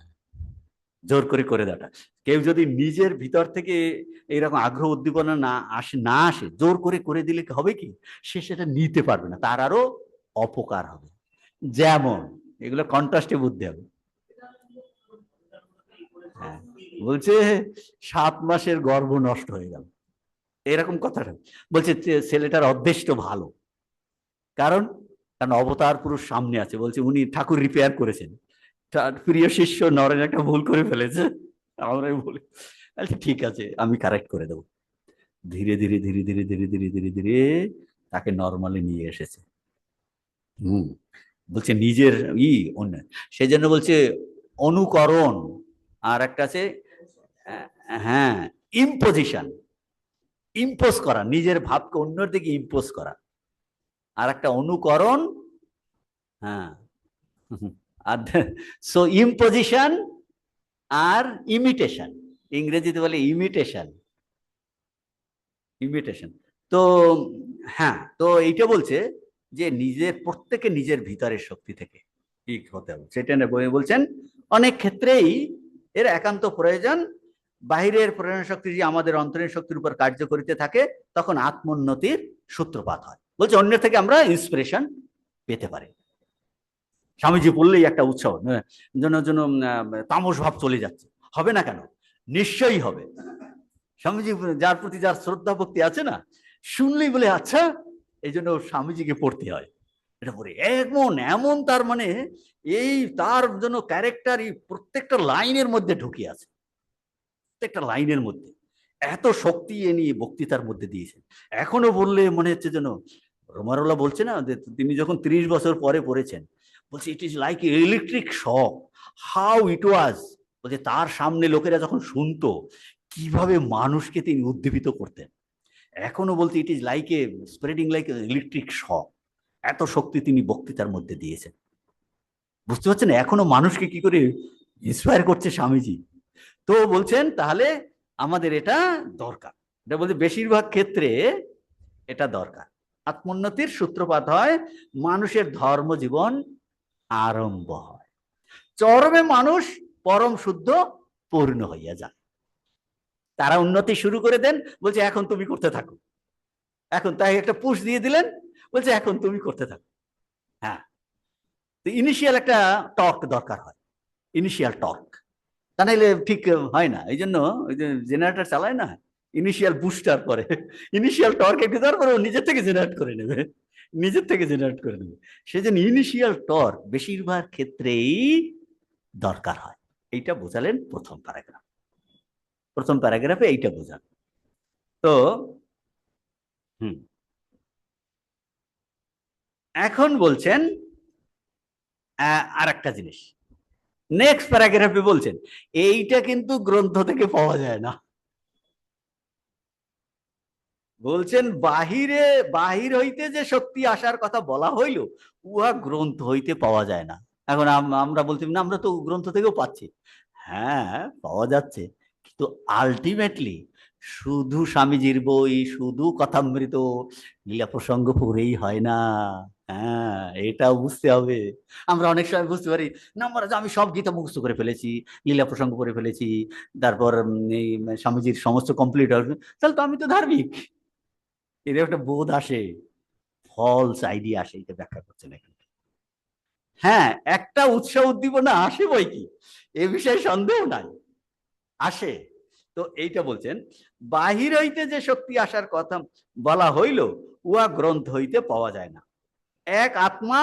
জোর করে করে দেওয়াটা। কেউ যদি নিজের ভিতর থেকে এইরকম আগ্রহ উদ্দীপনা না আসে, জোর করে দিলে হবে কি, সে সেটা নিতে পারবে না, তার আরো অপকার হবে। যেমন এগুলো কন্ট্রাস্টে বুঝতে হবে। হ্যাঁ, বলছে 7 মাসের গর্ভ নষ্ট হয়ে গেল, এরকম কথাটা বলছে। ছেলেটার অদৃষ্ট ভালো, কারণ কারণ অবতার পুরুষ সামনে আছে, বলছে উনি ঠাকুর রিপেয়ার করেছেন, তার প্রিয় শিষ্য নরেন একটা ভুল করে ফেলেছে, আমরাই বলি আচ্ছা ঠিক আছে আমি কারেক্ট করে দেবো। ধীরে ধীরে ধীরে ধীরে ধীরে ধীরে ধীরে ধীরে তাকে নর্মালি নিয়ে এসেছে। হুম, বলছে নিজের ই অন্য, সেই জন্য বলছে অনুকরণ, আর একটা আছে হ্যাঁ ইম্পোজিশন, ইম্পোজ করা, নিজের ভাবকে অন্যের দিকে ইম্পোজ করা, আর একটা অনুকরণ। হ্যাঁ, আর সো ইম্পোজিশন আর ইমিটেশন, ইংরেজিতে বলে ইমিটেশন, ইমিটেশন। তো হ্যাঁ, তো এইটা বলছে যে নিজের প্রত্যেকে নিজের ভিতরের শক্তি থেকে ঠিক হতে হবে, সেটা বলছেন। অনেক ক্ষেত্রেই এর একান্ত প্রয়োজন। বাহিরের প্রেরণা শক্তি যে আমাদের অন্তরীণ শক্তির উপর কার্য করিতে থাকে, তখন আত্মোন্নতির সূত্রপাত হয়। বলছে অন্যের থেকে আমরা ইন্সপিরেশন পেতে পারি। স্বামীজি বললেই একটা উৎসাহ, যেন যেন তামস ভাব চলে যাচ্ছে, হবে না কেন, নিশ্চয়ই হবে। স্বামীজি যার প্রতি যার শ্রদ্ধা ভক্তি আছে না, শুনলেই বলে আচ্ছা, এই জন্য স্বামীজিকে পড়তে হয়। এটা পড়ে এমন এমন তার মানে এই তার জন্য ক্যারেক্টার প্রত্যেকটা লাইনের মধ্যে ঢুকিয়ে আছে, প্রত্যেকটা লাইনের মধ্যে এত শক্তি এ নিয়ে বক্তৃতার মধ্যে দিয়েছেন। এখনো বললে মনে হচ্ছে যেন, রোমারোলা বলছে না যে তিনি যখন 30 বছর পরে পড়েছেন, বলছে it is like electric shock, how it was. বলছে তার সামনে লোকেরা যখন শুনতো, কিভাবে মানুষকে তিনি উদ্দীপিত করতেন। এখনো বলতে ইট is like a spreading like electric শক, এত শক্তি তিনি বক্তৃতার মধ্যে দিয়েছেন। বুঝতে পারছেন এখনো মানুষকে কি করে ইন্সপায়ার করছে স্বামীজি। তো বলছেন তাহলে আমাদের এটা দরকার, এটা বলতে বেশিরভাগ ক্ষেত্রে এটা দরকার। আত্মোন্নতির সূত্রপাত হয়, মানুষের ধর্মজীবন আরম্ভ হয়, চরমে মানুষ পরম শুদ্ধ পূর্ণ হইয়া যায়। তারা উন্নতি শুরু করে দেন, বলছে এখন তুমি করতে থাকো, এখন তাই একটা পুশ দিয়ে দিলেন, বলছে এখন তুমি করতে থাকো। হ্যাঁ, তো ইনিশিয়াল একটা টর্ক দরকার হয়, ইনিশিয়াল টর্ক, তা নাহলে ঠিক হয় না। এই জন্য ওই যে জেনারেটর চালায় না, ইনিশিয়াল বুস্টার করে, ইনিশিয়াল টর্ক একটু দেওয়ার পরে নিজের থেকে জেনারেট করে নেবে, নিজের থেকে জেনারেট করে নেবে। সেজন্য ইনিশিয়াল টর্ক বেশিরভাগ ক্ষেত্রেই দরকার হয়। এইটা বোঝালেন প্রথম প্যারাগ্রাফ, প্রথম প্যারাগ্রাফে এইটা বোঝান। তো হুম, এখন বলছেন আর একটা জিনিস, নেক্সট প্যারাগ্রাফে বলছেন এইটা কিন্তু গ্রন্থ থেকে পাওয়া যায় না। বলছেন বাহিরে, বাহির হইতে যে শক্তি আসার কথা বলা হইল, উহা গ্রন্থ হইতে পাওয়া যায় না। এখন আমরা বলছি না আমরা তো গ্রন্থ থেকেও পাচ্ছি, হ্যাঁ পাওয়া যাচ্ছে, কিন্তু আলটিমেটলি শুধু স্বামীজির বই, শুধু কথামৃত, লীলা প্রসঙ্গ পড়েই হয় না। হ্যাঁ, এটাও বুঝতে হবে। আমরা অনেক সময় বুঝতে পারি না, আমরা আমি সব গীতা মুখস্থ করে ফেলেছি, লীলা প্রসঙ্গ পড়ে ফেলেছি, তারপর এই স্বামীজির সমস্ত কমপ্লিট হবে, তাহলে তো আমি তো ধার্মিক, এর একটা বোধ আসে, ফলস আইডিয়া আসে, এটা ব্যাখ্যা করছেন এখানে। হ্যাঁ, একটা উৎসাহ উদ্দীপনা আসে বই কি, এ বিষয়ে সন্দেহ নাই, আসে। তো এইটা বলছেন বাহির হইতে যে শক্তি আসার কথা বলা হইল, উহা গ্রন্থ হইতে পাওয়া যায় না। এক আত্মা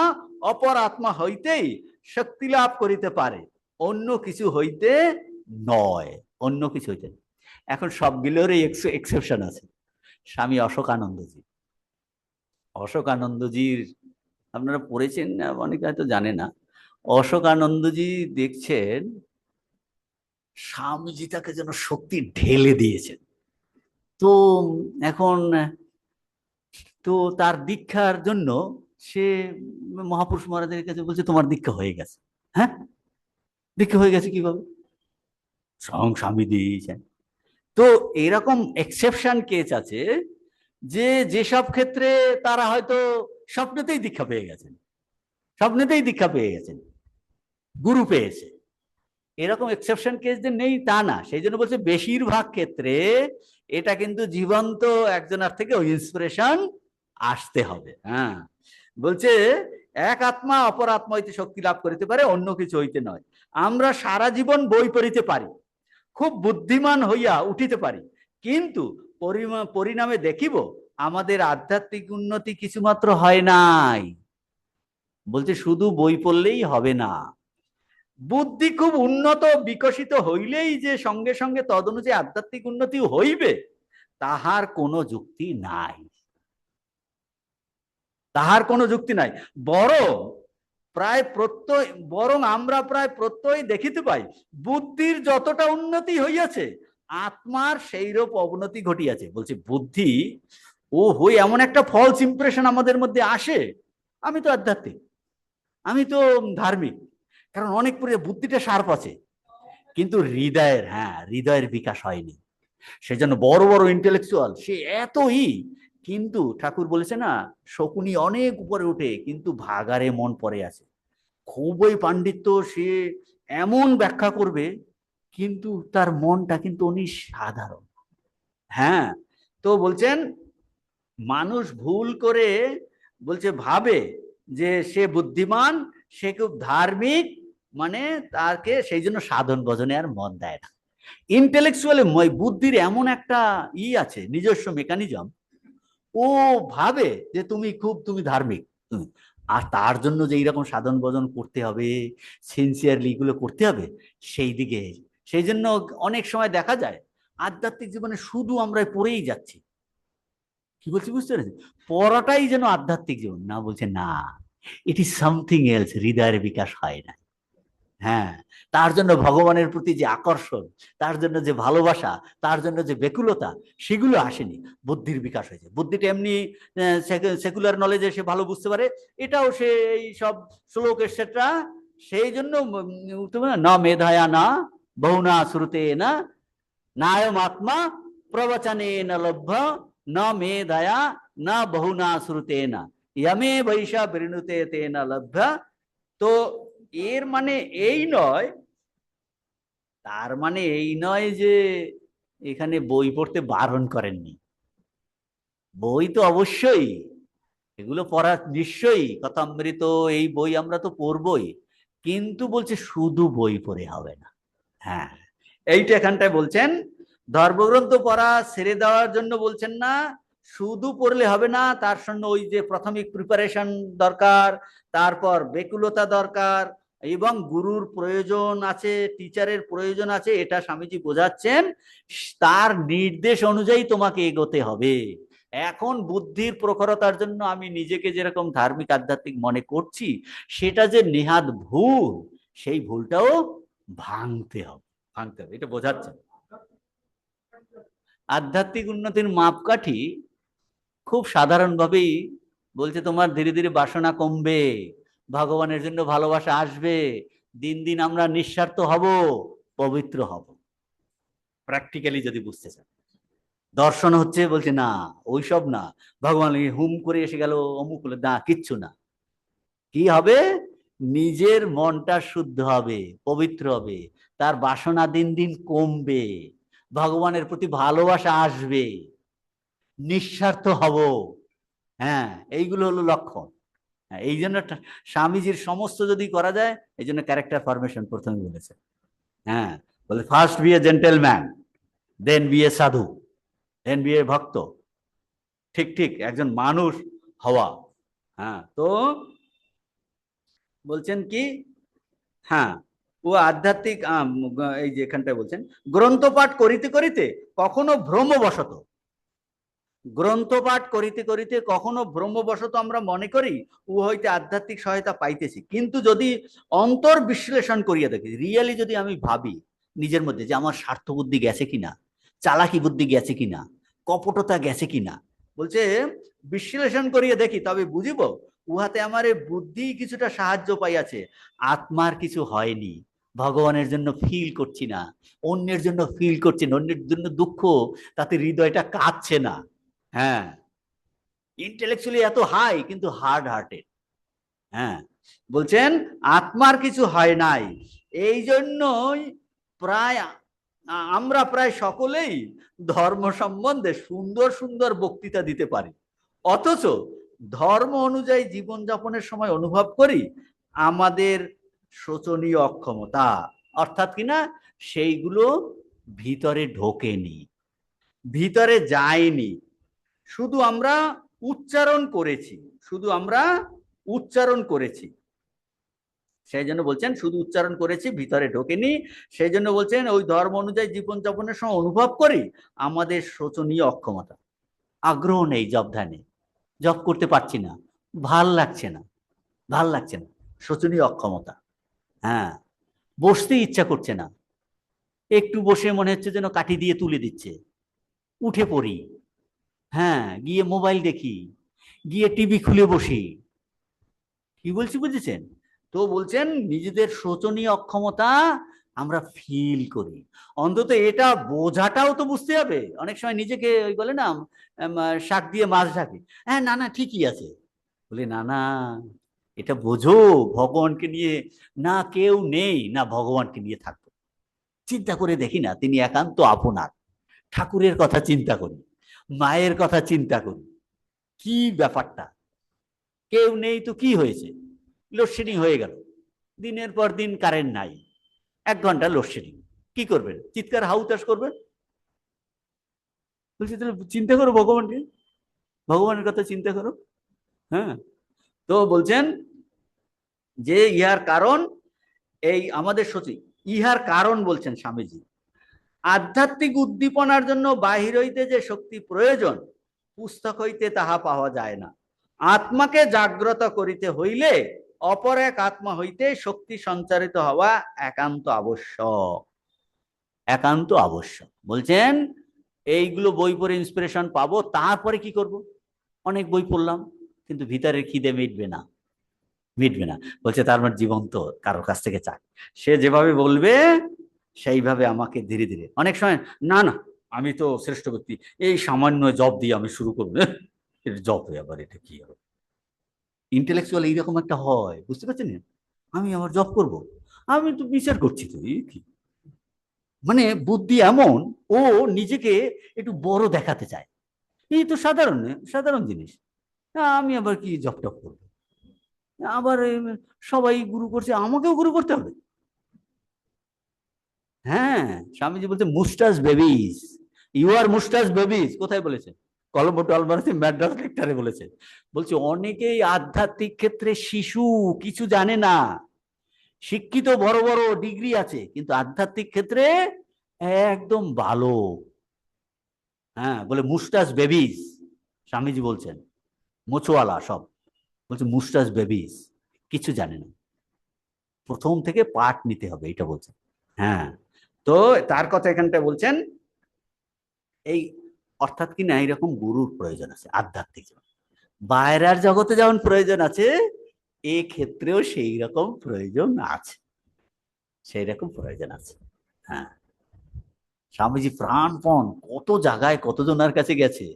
অপর আত্মা হইতেই শক্তি লাভ করিতে পারে, অন্য কিছু হইতে নয়, অন্য কিছু হইতে। এখন সবগুলোরই এক্সেপশন আছে। স্বামী অশোকানন্দজি, অশোকানন্দজির আপনারা পড়েছেন, অনেকে হয়তো জানে না। অশোকানন্দজি দেখছেন স্বামীজি তাকে যেন শক্তি ঢেলে দিয়েছেন। তো এখন তো তার দীক্ষার জন্য সে মহাপুরুষ মহারাজের কাছে বলছে তোমার দীক্ষা হয়ে গেছে। হ্যাঁ, দীক্ষা হয়ে গেছে কিভাবে, স্বয়ং স্বামী দিয়েছেন। তো এরকম এক্সেপশন কেস আছে যে যেসব ক্ষেত্রে তারা হয়তো স্বপ্নেতেই দীক্ষা পেয়ে গেছেন, স্বপ্নেতেই দীক্ষা পেয়ে গেছেন, গুরু পেয়েছে, এরকম এক্সেপশন কেস যে নেই তা না, সেই জন্য বলছে বেশিরভাগ ক্ষেত্রে এটা কিন্তু জীবন্ত একজনের থেকে ওই ইন্সপিরেশন আসতে হবে। হ্যাঁ, বলছে এক আত্মা অপর আত্মা হইতে শক্তি লাভ করিতে পারে, অন্য কিছু হইতে নয়। আমরা সারা জীবন বই পড়িতে পারি, খুব বুদ্ধিমান হইয়া উঠিতে পারি, কিন্তু পরিণামে দেখিব আমাদের আধ্যাত্মিক উন্নতি কিছুমাত্র হয় নাই। বলছে শুধু বই পড়লেই হবে না, বুদ্ধি খুব উন্নত বিকশিত হইলেই যে সঙ্গে সঙ্গে তদনুযায়ী আধ্যাত্মিক উন্নতি হইবে তাহার কোনো যুক্তি নাই, তাহার কোনো যুক্তি নাই। বরং আমরা প্রায় প্রত্যয় দেখিতে পাই বুদ্ধির যতটা উন্নতি হইয়াছে আত্মার সেইরূপ অবনতি ঘটিয়াছে। বলছে বুদ্ধি ও হই এমন একটা ফলস ইমপ্রেশন আমাদের মধ্যে আসে, আমি তো আধ্যাত্মিক, আমি তো ধার্মিক, কারণ অনেক পরে বুদ্ধিটা শার্প আছে, কিন্তু হৃদয়ের বিকাশ হয়নি। সেজন্য বড় বড় ইন্টেলেকচুয়াল সে এতই, কিন্তু ঠাকুর বলেছে না শকুনি অনেক উপরে উঠে কিন্তু ভাগারে মন পড়ে আছে। খুবই পাণ্ডিত্য, সে এমন ব্যাখ্যা করবে কিন্তু তার মনটা কিন্তু উনি সাধারণ। হ্যাঁ, তো বলছেন মানুষ ভুল করে বলছে ভাবে যে সে বুদ্ধিমান, সে খুব ধার্মিক, মানে তাকে সেই জন্য সাধন ভজনে আর মন দেয় না। ইন্টেলেকচুয়ালি বুদ্ধির এমন একটা আছে, নিজস্ব মেকানিজম, ও ভাবে যে তুমি ধার্মিক, আর তার জন্য যে এইরকম সাধন ভজন করতে হবে, সিনসিয়ারলি এগুলো করতে হবে, সেই দিকে। সেই জন্য অনেক সময় দেখা যায় আধ্যাত্মিক জীবনে শুধু আমরা পড়েই যাচ্ছি। কি বলছি বুঝতে পেরেছি? পড়াটাই যেন আধ্যাত্মিক জীবন না, বলছে না, ইট ইজ সামথিং এলস, হৃদয়ের বিকাশ হয় না। হ্যাঁ, তার জন্য ভগবানের প্রতি যে আকর্ষণ, তার জন্য যে ভালোবাসা, তার জন্য যে ব্যাকুলতা, সেগুলো আসেনি, বুদ্ধির বিকাশ হয়েছে। বুদ্ধিটা এমনি সেকুলার নলেজে সে ভালো বুঝতে পারে, এটাও সে এই সব শ্লোক এটসেট্রা, সেই জন্য না মেধায়া না বহুনা শ্রুতে না নায়ম আত্মা প্রবচনে না লভ্য ন মেধায়া না বহুনা শ্রুতে না ইয়মে বৈশা পরিণুতে তে না লভ্য। তো এর মানে এই নয়, তার মানে এই নয় যে এখানে বই পড়তে বারণ করেননি, বই তো অবশ্যই এগুলো পড়া নিশ্চয়ই, কথামৃত এই বই আমরা তো পড়বই, কিন্তু বলছে শুধু বই পড়ে হবে না। হ্যাঁ, এইটা এখানটায় বলছেন ধর্মগ্রন্থ পড়া ছেড়ে দেওয়ার জন্য বলছেন না, শুধু পড়লে হবে না, তার সঙ্গে ওই যে প্রাথমিক প্রিপারেশন দরকার, তারপর বেকুলতা দরকার, এবং গুরুর প্রয়োজন আছে, টিচারের প্রয়োজন আছে, এটা স্বামীজি বোঝাচ্ছেন। তার নির্দেশ অনুযায়ী তোমাকে এগোতে হবে। এখন বুদ্ধির প্রখরতার জন্য আমি নিজেকে যেরকম ধার্মিক আধ্যাত্মিক মনে করছি, সেটা যে নেহাত ভুল, সেই ভুলটাও ভাঙতে হবে, এটা বোঝাচ্ছে। আধ্যাত্মিক উন্নতির মাপকাঠি খুব সাধারণভাবেই বলছে তোমার ধীরে ধীরে বাসনা কমবে, ভগবানের জন্য ভালোবাসা আসবে, দিন দিন আমরা নিঃস্বার্থ হব, পবিত্র হব। প্র্যাকটিক্যালি যদি বুঝতে চান, দর্শন হচ্ছে বলছে না ওইসব না, ভগবান হুম করে এসে গেল অমুক হলো না, কিচ্ছু না। কি হবে? নিজের মনটা শুদ্ধ হবে, পবিত্র হবে, তার বাসনা দিন দিন কমবে, ভগবানের প্রতি ভালোবাসা আসবে, নিঃস্বার্থ হব। হ্যাঁ, এইগুলো হলো লক্ষণ। হ্যাঁ, এই জন্য স্বামীজির সমস্ত যদি করা যায়, এই জন্য ক্যারেক্টার ফরমেশন প্রথমে বলেছে। হ্যাঁ, বলে first be a gentleman, then be a sadhu, then be এ ভক্ত। ঠিক ঠিক একজন মানুষ হওয়া। হ্যাঁ, তো বলছেন কি, হ্যাঁ, ও আধ্যাত্মিক এই যে এখানটায় বলছেন গ্রন্থ পাঠ করিতে করিতে কখনো ভ্রমবশত, গ্রন্থ পাঠ করিতে করিতে কখনো ভ্রমবশত আমরা মনে করি ও হইতে আধ্যাত্মিক সহায়তা পাইতেছি, কিন্তু যদি অন্তর বিশ্লেষণ করিয়া দেখি, রিয়েলি যদি আমি ভাবি নিজের মধ্যে যে আমার স্বার্থ বুদ্ধি গেছে কিনা, চালাকি বুদ্ধি গেছে কিনা, কপটতা গেছে কিনা, বলছে বিশ্লেষণ করিয়া দেখি তবে বুঝিব উহাতে আমার বুদ্ধি কিছুটা সাহায্য পাইয়াছে, আত্মার কিছু হয়নি, ভগবানের জন্য ফিল করছি না, অন্যের জন্য ফিল করছি না, অন্যের জন্য দুঃখ, তাতে হৃদয়টা কাঁদছে না। হ্যাঁ, ইন্টেলেকচুয়ালি এত হাই কিন্তু হার্ড হার্টেড। হ্যাঁ, বলছেন আত্মার কিছু হয় নাই, এই জন্যই প্রায় আমরা প্রায় সকলেই ধর্ম সম্বন্ধে সুন্দর সুন্দর বক্তৃতা দিতে পারি, অথচ ধর্ম অনুযায়ী জীবনযাপনের সময় অনুভব করি আমাদের শোচনীয় অক্ষমতা, অর্থাৎ কিনা সেইগুলো ভিতরে ঢোকেনি, ভিতরে যায়নি, শুধু আমরা উচ্চারণ করেছি, শুধু আমরা উচ্চারণ করেছি। সেই জন্য বলছেন শুধু উচ্চারণ করেছি, ভিতরে ঢোকেনি। সেই জন্য বলছেন ওই ধর্ম অনুযায়ী জীবনযাপনের সময় অনুভব করি আমাদের শোচনীয় অক্ষমতা। আগ্রহ নেই জব ধ্যানে, জব করতে পারছি না, ভাল লাগছে না, ভাল লাগছে না, শোচনীয় অক্ষমতা। হ্যাঁ, বসতে ইচ্ছা করছে না, একটু বসে মনে হচ্ছে যেন কাঠি দিয়ে তুলে দিচ্ছে, উঠে পড়ি, হ্যাঁ, গিয়ে মোবাইল দেখি, গিয়ে টিভি খুলে বসি। কি বলছি বুঝেছেন? তো বলছেন নিজেদের শোচনীয় অক্ষমতা আমরা ফিল করি, অন্তত এটা বোঝাটাও তো বুঝতে হবে। অনেক সময় নিজেকে ওই বলে না শাক দিয়ে মাছ ঢাকে, হ্যাঁ না না ঠিকই আছে, বলে না না এটা বোঝো ভগবানকে নিয়ে না কেউ নেই, না ভগবানকে নিয়ে থাকবো, চিন্তা করে দেখি না তিনি একান্ত আপনার, ঠাকুরের কথা চিন্তা করি, মায়ের কথা চিন্তা করি, কি ব্যাপারটা, কেউ নেই তো কি হয়েছে, লোডশেডিং হয়ে গেল, দিনের পর দিন কারেন্ট নাই, 1 ঘন্টা লোডশেডিং, কি করবেন? চিৎকার হাউতাস করবেন? বলছি তাহলে চিন্তা করো ভগবানকে, ভগবানের কথা চিন্তা করো। হ্যাঁ, তো বলছেন যে ইহার কারণ এই আমাদের সতী, ইহার কারণ বলছেন স্বামীজি, আধ্যাত্মিক উদ্দীপনার জন্য বাহির হইতে যে শক্তি প্রয়োজন পুস্তক হইতে তাহা পাওয়া যায় না। আত্মাকে জাগ্রত করিতে হইলে অপর এক আত্মা হইতে শক্তি সঞ্চারিত হওয়া একান্ত আবশ্যক, একান্ত আবশ্যক। বলছেন এইগুলো বই পড়ে ইন্সপিরেশন পাবো, তারপরে কি করব? অনেক বই পড়লাম কিন্তু ভিতরের খিদে মিটবে না, মিটবে না। বলছে তার মানে জীবন তো কারোর কাছ থেকে চাই, সে যেভাবে বলবে সেইভাবে আমাকে ধীরে ধীরে, অনেক সময় না না আমি তো শ্রেষ্ঠ ব্যক্তি, এই সামান্য জব দিয়ে আমি শুরু করবো, জব আবার এটা কি হবে? ইন্টেলেকচুয়াল এইরকম একটা হয়, বুঝতে পারছেন? আমি আমার জব করব, আমি তো বিচার করছি তো কি, মানে বুদ্ধি এমন, ও নিজেকে একটু বড় দেখাতে চায়, এই তো সাধারণ সাধারণ জিনিস, আমি আবার কি জব টপ করবো, আবার সবাই গুরু করছে আমাকেও গুরু করতে হবে। হ্যাঁ, স্বামীজি বলছে মুস্টাস বেবিজ, ইউ আর মুস্টাস বেবিজ, কোথায় বলেছে? কলম্বো টলমার্সি ম্যাড্রাস লেকচারে বলেছে। বলছে অনেকেই আধ্যাত্মিক ক্ষেত্রে শিশু, কিছু জানে না, শিক্ষিত বড় বড় ডিগ্রি আছে কিন্তু আধ্যাত্মিক ক্ষেত্রে একদম ভালো। হ্যাঁ, বলে মুস্টাস বেবিজ, স্বামীজি বলছেন মোচওয়ালা সব, বলছে মুস্টাস বেবিজ, কিছু জানে না, প্রথম থেকে পাঠ নিতে হবে, এটা বলছেন। হ্যাঁ, তো তার কথা এখানটা বলছেন এই, অর্থাৎ কি না এইরকম গুরুর প্রয়োজন আছে আধ্যাত্মিক, বাইরের জগতে যেমন প্রয়োজন আছে এই ক্ষেত্রেও সেই রকম প্রয়োজন আছে, সেই রকম প্রয়োজন আছে। হ্যাঁ, স্বামীজি প্রাণপণ কত জায়গায় কতজনের কাছে গেছে,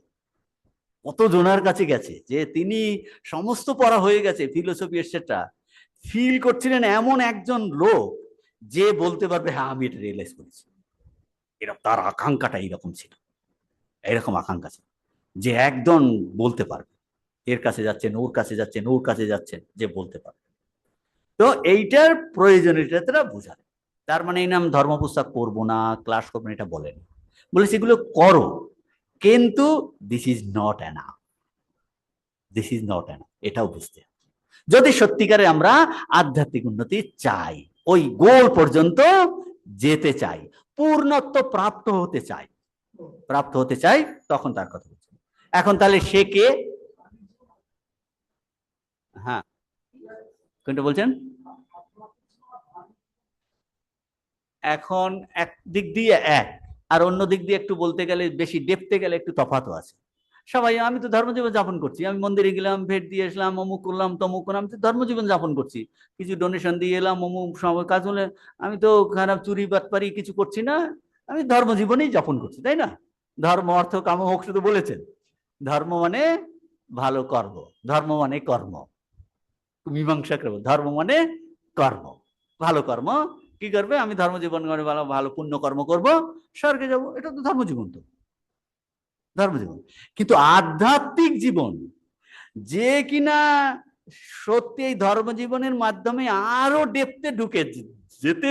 কতজনের কাছে গেছে, যে তিনি সমস্ত পড়া হয়ে গেছে ফিলোসফি এটসেট্রা, ফিল করছিলেন এমন একজন লোক যে বলতে পারবে হ্যাঁ আমি এটা রিয়েলাইজ করেছি, এরকম তার আকাঙ্ক্ষাটা এইরকম ছিল, এইরকম আকাঙ্ক্ষা ছিল যে একজন বলতে পারবে, এর কাছে যাচ্ছেন, ওর কাছে যাচ্ছেন, ওর কাছে যাচ্ছেন, যে বলতে পারবে। তো এইটার প্রয়োজনীয়তা বোঝায়। তার মানে এই নাম ধর্ম পুস্তক পড়বো না, ক্লাস করবো না, এটা বলেন, বলেছে এগুলো করো, কিন্তু this is not enough, this is not enough, এটাও বুঝতে হবে। যদি সত্যিকারে আমরা আধ্যাত্মিক উন্নতি চাই, ওই গোল পর্যন্ত যেতে চাই, পূর্ণত্ব প্রাপ্ত হতে চাই, প্রাপ্ত হতে চাই, তখন তার কথা বলছি। এখন তাহলে সে কে? হ্যাঁ, কোনটা বলছেন? এখন এক দিক দিয়ে এক, আর অন্য দিক দিয়ে একটু বলতে গেলে, বেশি ডেপতে গেলে একটু তফাৎও আছে। সবাই আমি তো ধর্মজীবন যাপন করছি, আমি মন্দিরে গেলাম, ভেট দিয়ে এসলাম, অমুক করলাম তমুক করলাম, আমি তো ধর্মজীবন যাপন করছি, কিছু ডোনেশন দিয়ে এলাম, অমুক সময় কাজ হলে, আমি তো খারাপ চুরি বাটপারি কিছু করছি না, আমি ধর্মজীবনেই যাপন করছি, তাই না? ধর্ম অর্থ কাম হোক শুধু বলেছেন, ধর্ম মানে ভালো কর্ম, ধর্ম মানে কর্ম, মীমাংসা করবো, ধর্ম মানে কর্ম, ভালো কর্ম কি করবে? আমি ধর্মজীবন করে ভালো ভালো পুণ্য কর্ম করব, স্বর্গে যাব। এটা তো ধর্মজীবন, তো ধর্মজীবন। কিন্তু আধ্যাত্মিক জীবন, যে কিনা সত্যি এই ধর্মজীবনের মাধ্যমে আরো ডেপথে ঢুকে যেতে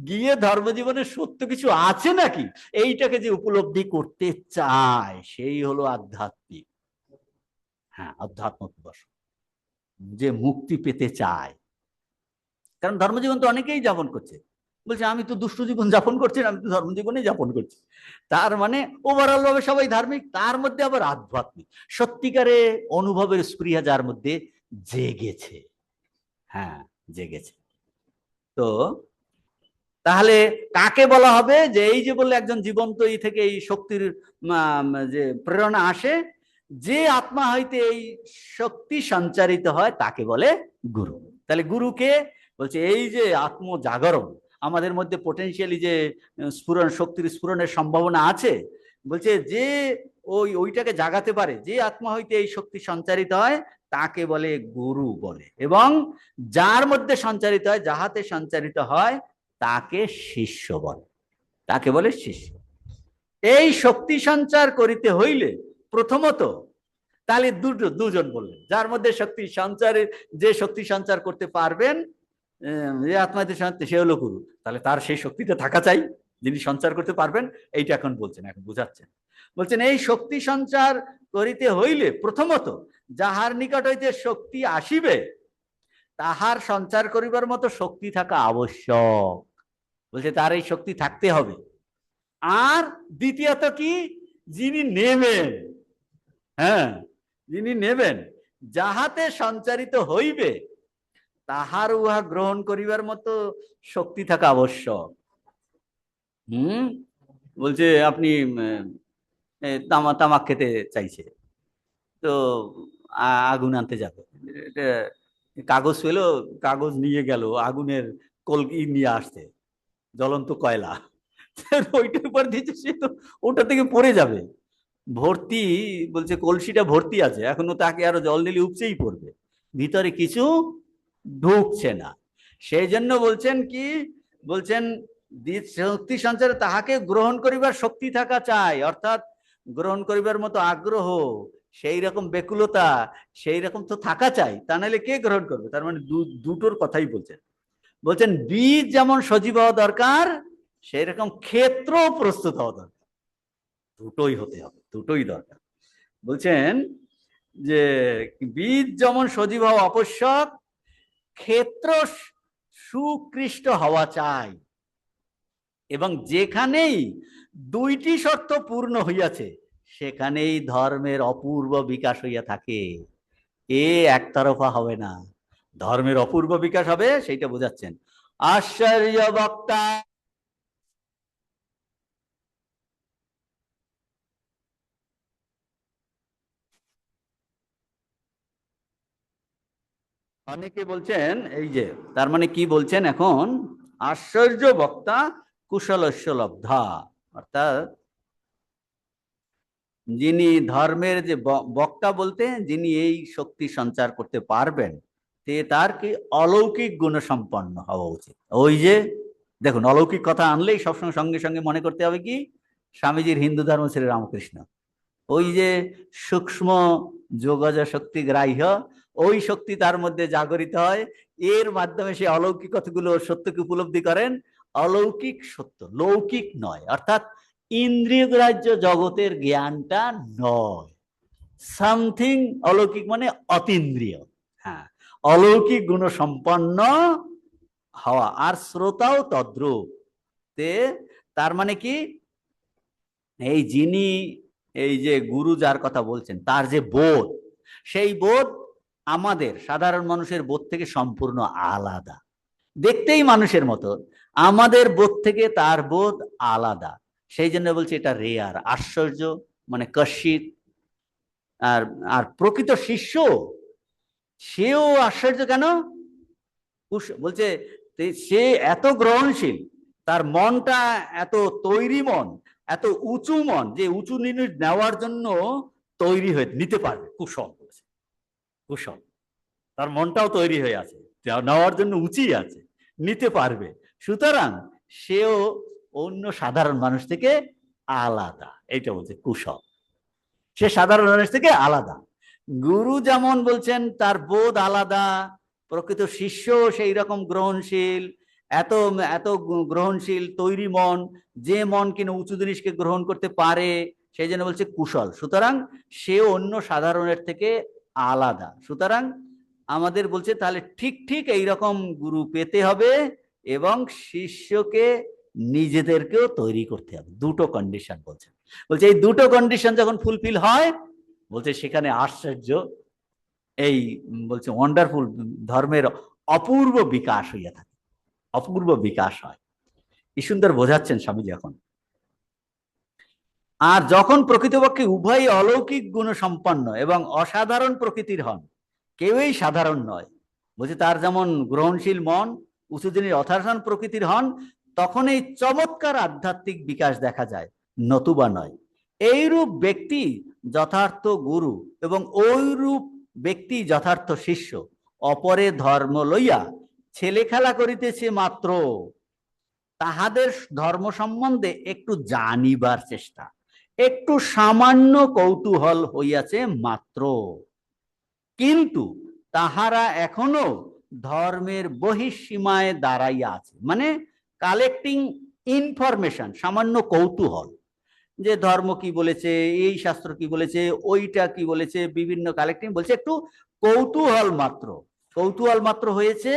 গিয়ে ধর্মজীবনের সত্য কিছু আছে নাকি এইটাকে যে উপলব্ধি করতে চায়, সেই হলো আধ্যাত্মিক। হ্যাঁ, আধ্যাত্ম উপাসনা, যে মুক্তি পেতে চায়। কারণ ধর্মজীবন তো অনেকেই যাপন করছে, বলছে আমি তো দুষ্ট জীবন যাপন করছি না, আমি তো ধর্মজীবনই যাপন করছি। তার মানে ওভারঅল ভাবে সবাই ধার্মিক, তার মধ্যে আবার আধ্যাত্মিক সত্যিকারে অনুভবের স্পৃহা যার মধ্যে জেগেছে। হ্যাঁ, জেগেছে। তো তাহলে কাকে বলা হবে যে এই যে বললে একজন জীবন্ত এই থেকে এই শক্তির যে প্রেরণা আসে, যে আত্মা হইতে এই শক্তি সঞ্চারিত হয় তাকে বলে গুরু। তাহলে গুরুকে বলছে এই যে আত্ম জাগরণ আমাদের মধ্যে পোটেনশিয়ালি যে স্ফুরণ, শক্তির স্ফুরণের সম্ভাবনা আছে, বলছে যে ওইটাকে জাগাতে পারে, যে আত্মা হইতে এই শক্তি সঞ্চারিত হয় তাকে বলে গুরু বলে। এবং যার মধ্যে সঞ্চারিত হয়, যাহাতে সঞ্চারিত হয় তাকে শিষ্য বলে, তাকে বলে শিষ্য। এই শক্তি সঞ্চার করিতে হইলে প্রথমত, তাহলে দুজন বললেন, যার মধ্যে শক্তি সঞ্চারে, যে শক্তি সঞ্চার করতে পারবেন, যে আত্মাতে সে হলো গুরু। তাহলে তার সেই শক্তিটা থাকা চাই, যিনি সঞ্চার করতে পারবেন। এইটা এখন বলছেন, এখন বুঝাচ্ছেন। বলছেন এই শক্তি সঞ্চার করিতে হইলে প্রথমত যাহার নিকট হইতে শক্তি আসিবে তাহার সঞ্চার করিবার মতো শক্তি থাকা আবশ্যক। বলছে তার এই শক্তি থাকতে হবে। আর দ্বিতীয়ত কি, যিনি নেবেন, হ্যাঁ, যিনি নেবেন, যাহাতে সঞ্চারিত হইবে তাহার উহা গ্রহণ করিবার মতো শক্তি থাকা আবশ্যক। বলছে আপনি তামাক খেতে চাইছে, তো আগুন আনতে যাবে, কাগজ পেলো, কাগজ নিয়ে গেল, আগুনের কলকি নিয়ে আসছে, জ্বলন্ত কয়লা, ওইটার উপর দিচ্ছে, সে তো ওটা থেকে পড়ে যাবে ভর্তি। বলছে কলসিটা ভর্তি আছে, এখনো তাকে আরো জল দিলে উপচেই পড়বে, ভিতরে কিছু ঢুকছে না। সেই জন্য বলছেন কি, বলছেন শক্তি সঞ্চারে তাহাকে গ্রহণ করিবার শক্তি থাকা চাই, অর্থাৎ গ্রহণ করিবার মতো আগ্রহ, সেই রকম বেকুলতা, সেই রকম তো থাকা চাই, তা নাহলে কে গ্রহণ করবে? তার মানে দুটোর কথাই বলছেন। বলছেন বীজ যেমন সজীব হওয়া দরকার, সেই রকম ক্ষেত্র প্রস্তুত হওয়া দরকার। দুটোই হতে হবে, দুটোই দরকার। বলছেন যে বীজ যেমন সজীব হওয়া আবশ্যক, ক্ষেত্র সুকৃষ্ট হওয়া চাই। এবং যেখানেই দুইটি শর্ত পূর্ণ হইয়াছে সেখানেই ধর্মের অপূর্ব বিকাশ হইয়া থাকে। এ একতরফা হবে না, ধর্মের অপূর্ব বিকাশ হবে, সেইটা বোঝাচ্ছেন। আশ্চর্য বক্তা অনেকে বলছেন এই যে, তার মানে কি বলছেন এখন, আশ্চর্য বক্তা কুশলস্য লব্ধা, অর্থাৎ যিনি ধর্মের যে বক্তা বলতে যিনি এই শক্তি সঞ্চার করতে পারবেন, তার কি অলৌকিক গুণসম্পন্ন হওয়া উচিত। ওই যে দেখুন, অলৌকিক কথা আনলেই সবসময় সঙ্গে সঙ্গে মনে করতে হবে কি, স্বামীজির হিন্দু ধর্ম শ্রী রামকৃষ্ণ, ওই যে সূক্ষ্ম যোগজ শক্তি গ্রাহ্য, ওই শক্তি তার মধ্যে জাগরিত হয়, এর মাধ্যমে সে অলৌকিকতাগুলো সত্যকে উপলব্ধি করেন। অলৌকিক সত্য, লৌকিক নয়, অর্থাৎ ইন্দ্রিয় গ্রাহ্য জগতের জ্ঞানটা নয়। সামথিং অলৌকিক মানে অতীন্দ্রিয়। হ্যাঁ, অলৌকিক গুণ সম্পন্ন হওয়া, আর শ্রোতাও তদ্রূপ। তার মানে কি, এই যিনি এই যে গুরু যার কথা বলছেন, তার যে বোধ, সেই বোধ আমাদের সাধারণ মানুষের বোধ থেকে সম্পূর্ণ আলাদা। দেখতেই মানুষের মতো, আমাদের বোধ থেকে তার বোধ আলাদা। সেই জন্য বলছি এটা রেয়ার, আশ্চর্য মানে কশিত। আর আর প্রকৃত শিষ্য সেও আশ্চর্য কেন বলছে, সে এত গ্রহণশীল, তার মনটা এত তৈরি মন, এত উঁচু মন, যে উঁচু জিনিস নেওয়ার জন্য তৈরি হয়ে নিতে পারবে। কুশল বলছে, কুশল, তার মনটাও তৈরি হয়ে আছে, নেওয়ার জন্য উঁচি আছে, নিতে পারবে। সুতরাং সেও অন্য সাধারণ মানুষ থেকে আলাদা, এইটা বলছে কুশল। সে সাধারণ মানুষ থেকে আলাদা। গুরু যেমন বলছেন তার বোধ আলাদা, প্রকৃত শিষ্য সেই রকম গ্রহণশীল, এত এত গ্রহণশীল তৈরি মন, যে মন কিনা উঁচু জিনিসকে গ্রহণ করতে পারে, সেই জন্য বলছে কুশল। সুতরাং সে অন্য সাধারণের থেকে আলাদা। সুতরাং আমাদের বলছে তাহলে ঠিক ঠিক এইরকম গুরু পেতে হবে এবং শিষ্যকে নিজেদেরকেও তৈরি করতে হবে। দুটো কন্ডিশন বলছে। বলছে এই দুটো কন্ডিশন যখন ফুলফিল হয়, বলছে সেখানে আশ্চর্য এই বলছে ওয়ান্ডারফুল ধর্মের অপূর্ব বিকাশ হইয়া থাকে, অপূর্ব বিকাশ হয়। কি সুন্দর বোঝাচ্ছেন স্বামীজি এখন। আর যখন প্রকৃতপক্ষে উভয় অলৌকিক গুণ সম্পন্ন এবং অসাধারণ প্রকৃতির হন, কেউই সাধারণ নয়, বলছে তার যেমন গ্রহণশীল মন, উঁচু জিনিস অসাধারণ প্রকৃতির হন, তখন এই চমৎকার আধ্যাত্মিক বিকাশ দেখা যায়, নতুবা নয়। এইরূপ ব্যক্তি যথার্থ গুরু এবং ওইরূপ ব্যক্তি যথার্থ শিষ্য। অপরে ধর্ম লইয়া ছেলে খেলা করিতেছে মাত্র, তাহাদের ধর্ম সম্বন্ধে একটু জানিবার চেষ্টা, একটু সামান্য কৌতূহল হইয়াছে মাত্র, কিন্তু তাহারা এখনো ধর্মের বহিঃসীমায় দাঁড়াইয়া আছে। মানে কালেক্টিং ইনফরমেশন, সামান্য কৌতূহল, যে ধর্ম কি বলেছে, এই শাস্ত্র কি বলেছে, ওইটা কি বলেছে, বিভিন্ন কালেক্টিং, বলছে একটু কৌতূহল মাত্র, কৌতূহল মাত্র হয়েছে।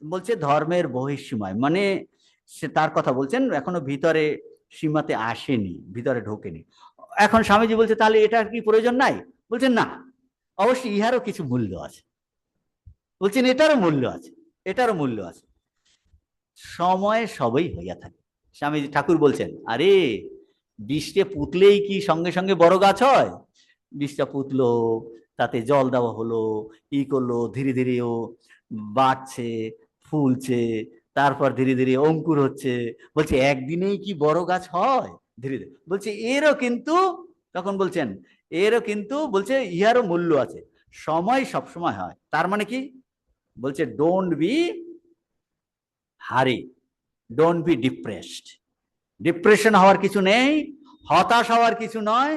বলছে ধর্মের বহিঃসীমায়, মানে সে তার কথা বলছেন, এখনো ভিতরে সীমাতে আসেনি, ভিতরে ঢোকেনি। এখন স্বামীজি বলছে তাহলে এটার কি প্রয়োজন নাই? বলছেন না, অবশ্যই ইহারও কিছু মূল্য আছে। বলছেন এটারও মূল্য আছে, এটারও মূল্য আছে। সময় সবই হইয়া থাকে। স্বামীজি ঠাকুর বলছেন আরে বীজটা পুতলেই কি সঙ্গে সঙ্গে বড় গাছ হয়? বীজটা পুতলো, তাতে জল দেওয়া হলো, ই করলো, ধীরে ধীরে ও বাড়ছে, ফুলছে, তারপর ধীরে ধীরে অঙ্কুর হচ্ছে। বলছে একদিনেই কি বড় গাছ হয়? ধীরে ধীরে। বলছে এরও কিন্তু, তখন বলছেন এরও কিন্তু, বলছে ইহারও মূল্য আছে। সময় সবসময় হয়, তার মানে কি? বলছে ডোন্ট বি হারি, ডোন্ট বি ডিপ্রেসড। ডিপ্রেশন হওয়ার কিছু নেই, হতাশ হওয়ার কিছু নয়।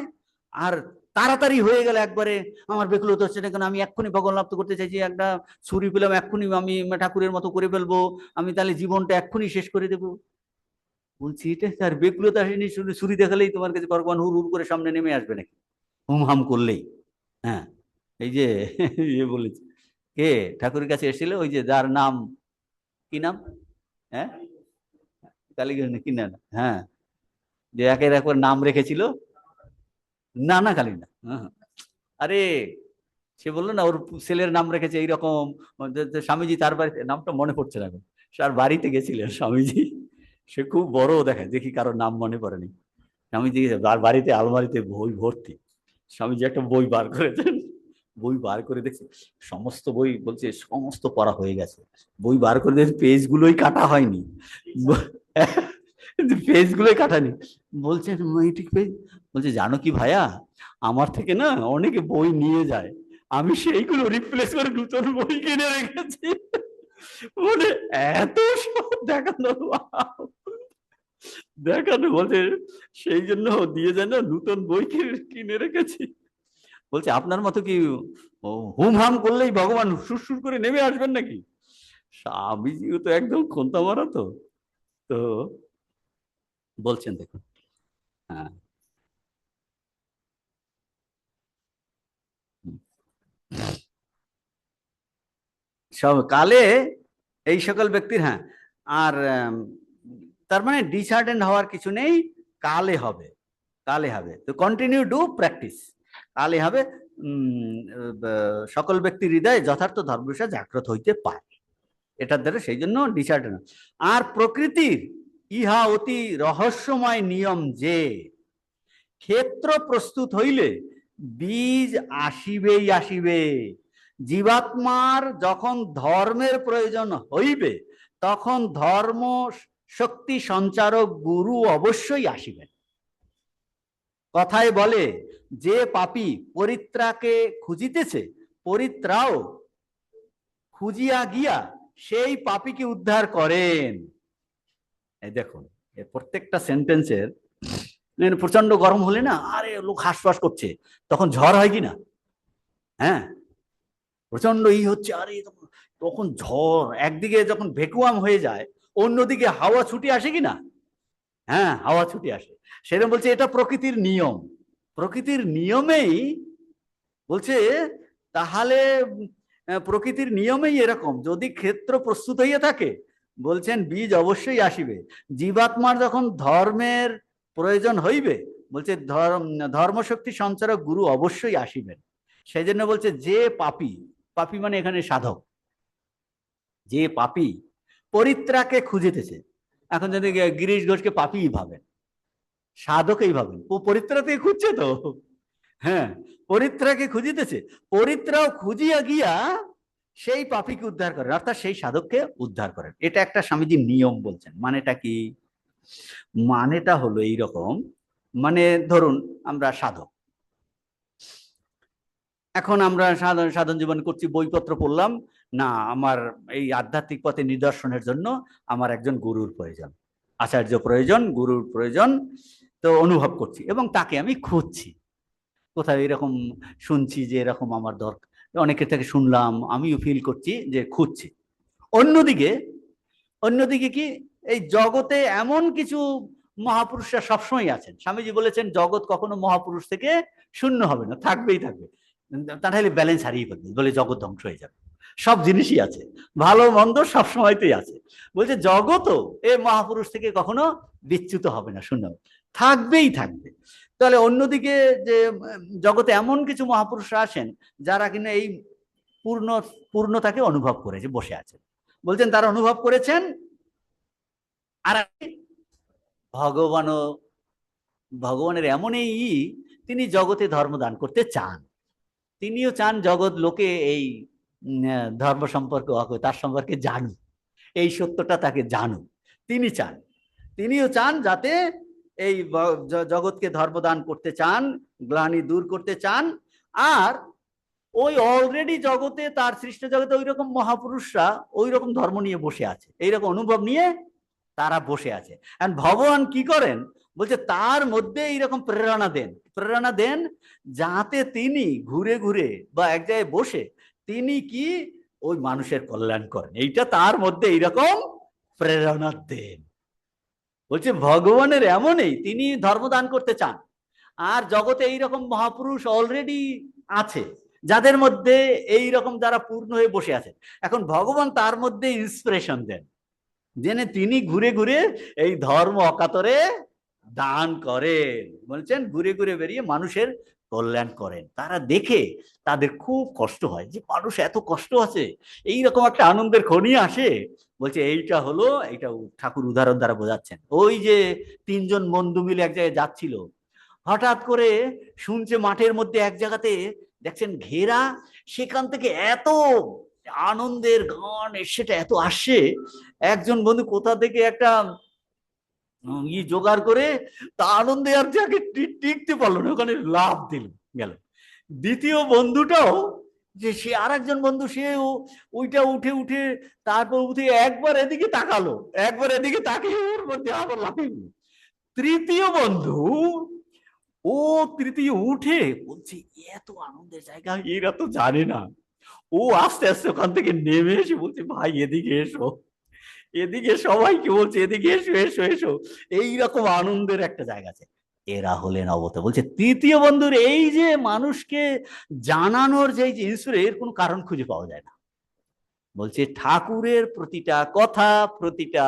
আর তাড়াতাড়ি হয়ে গেলে একবারে আমার বেকুলতা হচ্ছে না কেন, আমি এক্ষুনি ভগবান লাভ করতে চাইছি, একটা ছুরি পেলাম এক্ষুনি আমি ঠাকুরের মতো করে ফেলবো, আমি তাহলে জীবনটা এক্ষুনি শেষ করে দেবো। বলছি এটা তার বেকুলতা আসেনি, ছুরি দেখালেই তোমার কাছে ভগবান হুর হুর করে সামনে নেমে আসবে নাকি? হুম হাম করলেই। হ্যাঁ, এই যে ইয়ে বলেছে, কে ঠাকুরের কাছে এসেছিল, ওই যে যার নাম কি নাম, হ্যাঁ কালীগঞ্জ কি না, হ্যাঁ, যে একের একবার নাম রেখেছিল, না না কালী না, আরে সে বললো না ওর ছেলের নাম রেখেছে এইরকম। স্বামীজি তার বাড়িতে, নামটা মনে পড়ছে না, তার বাড়িতে গেছিলেন স্বামীজি। সে খুব বড় দেখে, দেখি কারোর নাম মনে পড়েনি। স্বামীজি বাড়িতে আলমারিতে বই ভর্তি। স্বামীজি একটা বই বার করেছেন, বই বার করে দেখছি সমস্ত বই, বলছে সমস্ত পড়া হয়ে গেছে। বই বার করে দেখছি পেজ গুলোই কাটা হয়নি, পেজ গুলোই কাটানি। বলছে ঠিক পেজ, বলছে জানো কি ভাইয়া, আমার থেকে না অনেকে বই নিয়ে যায়, আমি সেইগুলো রিপ্লেস করে নতুন বই কিনে রেখেছি। মানে এত সব দেখানো, দেখানো, বলছে সেই জন্য দিয়ে যায় না, নতুন বই কিনে রেখেছি। বলছে আপনার মতো কি হুম হাম করলেই ভগবান সুরসুর করে নেমে আসবেন নাকি? স্বামীজিও তো একদম খোন্তা মারা তো। তো বলছেন দেখুন, হ্যাঁ সব কালে এই সকল ব্যক্তির, হ্যাঁ। আর তার মানে ডিসহার্টেন হওয়ার কিছু নেই, কালে হবে, কালে হবে। তো কন্টিনিউ ডু প্র্যাকটিস, কালে হবে। সকল ব্যক্তির হৃদয়ে যথার্থ ধর্মবিষয় জাগ্রত হইতে পারে এটার দ্বারা, সেই জন্য ডিসহার্টেন। আর প্রকৃতির ইহা অতি রহস্যময় নিয়ম যে ক্ষেত্র প্রস্তুত হইলে বীজ আসিবেই আসিবে। জীবাত্মার যখন ধর্মের প্রয়োজন হইবে, তখন ধর্ম শক্তি সঞ্চারক গুরু অবশ্যই আসিবেন। কথায় বলে যে পাপী পরিত্রাকে খুঁজিতেছে, পরিত্রাও খুঁজিয়া গিয়া সেই পাপীকে উদ্ধার করেন। এই দেখুন, এর প্রত্যেকটা সেন্টেন্সের প্রচন্ড গরম হলে না, আরে লোক হাঁসফাঁস করছে, তখন ঝড় হয় কি না? হ্যাঁ, প্রচন্ড হচ্ছে, আরে তখন ঝড়, একদিকে যখন ভ্যাকুয়াম হয়ে যায়, অন্যদিকে হাওয়া ছুটে আসে কি না? হ্যাঁ, হাওয়া ছুটে আসে। সেরকম বলছে এটা প্রকৃতির নিয়ম। প্রকৃতির নিয়মেই বলছে, তাহলে প্রকৃতির নিয়মেই এরকম, যদি ক্ষেত্র প্রস্তুত হইয়া থাকে, বলছেন বীজ অবশ্যই আসিবে। জীবাত্মার যখন ধর্মের প্রয়োজন হইবে, বলছে ধর্মশক্তি সঞ্চারক গুরু অবশ্যই আসিবেন। সেই জন্য বলছে যে পাপী, পাপী মানে এখানে সাধক, যে পাপী পরিত্রাকে খুঁজিতেছে। এখন যদি গিরিশ ঘোষকে পাপী ভাবেন, সাধকই ভাবেন, ও পরিত্রাকে খুঁজছে তো। হ্যাঁ, পরিত্রাকে খুঁজিতেছে, পরিত্রাও খুঁজিয়া গিয়া সেই পাপীকে উদ্ধার করেন, অর্থাৎ সেই সাধককে উদ্ধার করেন। এটা একটা স্বামীজির নিয়ম বলছেন। মানেটা কি? মানেটা হলো এইরকম, মানে ধরুন আমরা সাধক, এখন আমরা সাধারণ সাধন জীবন করছি, বইপত্র পড়লাম না, আমার এই আধ্যাত্মিক পথে নিদর্শনের জন্য আমার একজন গুরুর প্রয়োজন, আচার্য প্রয়োজন, গুরুর প্রয়োজন, তো অনুভব করছি এবং তাকে আমি খুঁজছি। কোথাও এরকম শুনছি যে এরকম আমার দরকার, অনেকের থেকে শুনলাম, আমিও ফিল করছি যে খুঁজছি। অন্যদিকে, অন্যদিকে কি, এই জগতে এমন কিছু মহাপুরুষরা সবসময় আছেন। স্বামীজি বলেছেন জগৎ কখনো মহাপুরুষ থেকে শূন্য হবে না, থাকবেই থাকবে, তা নাহলে ব্যালেন্স হারিয়ে ফেলবে, বলে জগৎ ধ্বংস হয়ে যাবে। সব জিনিসই আছে, ভালো মন্দ সব সময়তেই আছে। বলছে জগৎও এ মহাপুরুষ থেকে কখনো বিচ্যুত হবে না, শূন্য থাকবেই থাকবে। তাহলে অন্যদিকে যে জগতে এমন কিছু মহাপুরুষরা আসেন যারা কিনা এই পূর্ণ পূর্ণতাকে অনুভব করেছে, বসে আছে। বলছেন তারা অনুভব করেছেন, আর ভগবানও, ভগবানের এমন তিনি জগতে ধর্ম দান করতে চান। তিনিও চান জগৎ লোকে এই ধর্ম সম্পর্কে, তার সম্পর্কে জানুক, এই সত্যটা তাকে জানুক, তিনি চান। তিনিও চান যাতে এই জগৎকে ধর্ম দান করতে চান, গ্লানি দূর করতে চান। আর ওই অলরেডি জগতে, তার সৃষ্ট জগতে ওই রকম মহাপুরুষরা ওই রকম ধর্ম নিয়ে বসে আছে, এইরকম অনুভব নিয়ে তারা বসে আছে। আর ভগবান কি করেন, বলছে তার মধ্যে এইরকম প্রেরণা দেন, প্রেরণা দেন যাতে তিনি ঘুরে ঘুরে বা এক জায়গায় বসে তিনি কি ওই মানুষের কল্যাণ করেন, এইটা তার মধ্যে এইরকম প্রেরণা দেন। বলছে ভগবানের এমনই, তিনি ধর্ম দান করতে চান, আর জগতে এইরকম মহাপুরুষ অলরেডি আছে যাদের মধ্যে এইরকম যারা পূর্ণ হয়ে বসে আছে। এখন ভগবান তার মধ্যে ইন্সপিরেশন দেন, জেনে তিনি ঘুরে ঘুরে এই ধর্ম অকাতরে দান করেন। বলছেন ঘুরে ঘুরে বেরিয়ে মানুষের কল্যাণ করেন। তারা দেখে তাদের খুব কষ্ট হয় যে মানুষ এত কষ্ট আছে, এইরকম একটা আনন্দের খনি আসে। বলছে এইটা হলো, এইটা ঠাকুর উদাহরণ দ্বারা বোঝাচ্ছেন। ওই যে তিনজন বন্ধু মিলে এক জায়গায় যাচ্ছিল, হঠাৎ করে শুনছে মাঠের মধ্যে এক জায়গাতে দেখছেন ঘেরা, সেখান থেকে এত আনন্দের গান সেটা এত আসে, একজন বন্ধু কোথা থেকে একটা জোগাড় করে, তা আনন্দে আর যাকে টিকতে পারলো না, ওখানে লাভ দিল গেল। দ্বিতীয় বন্ধুটাও, যে সে আর একজন বন্ধু, সে ওইটা উঠে উঠে তারপর উঠে একবার এদিকে তাকালো, একবার এদিকে তাকিয়ে ওর মধ্যে আবার লাফিয়ে গেল। তৃতীয় বন্ধু, ও তৃতীয় উঠে বলছে এত আনন্দের জায়গা এরা তো জানে না। ও আস্তে আস্তে ওখান থেকে নেমে এসে বলছে ভাই এদিকে এসো, এদিকে সবাইকে বলছে এদিকে এসো এসো এসো, এইরকম আনন্দের একটা জায়গা আছে। এরা হলেন অবতার। বলছে তৃতীয় বন্ধুর এই যে মানুষকে জানানোর যে এর কোনো কারণ খুঁজে পাওয়া যায় না। বলছে ঠাকুরের প্রতিটা কথা, প্রতিটা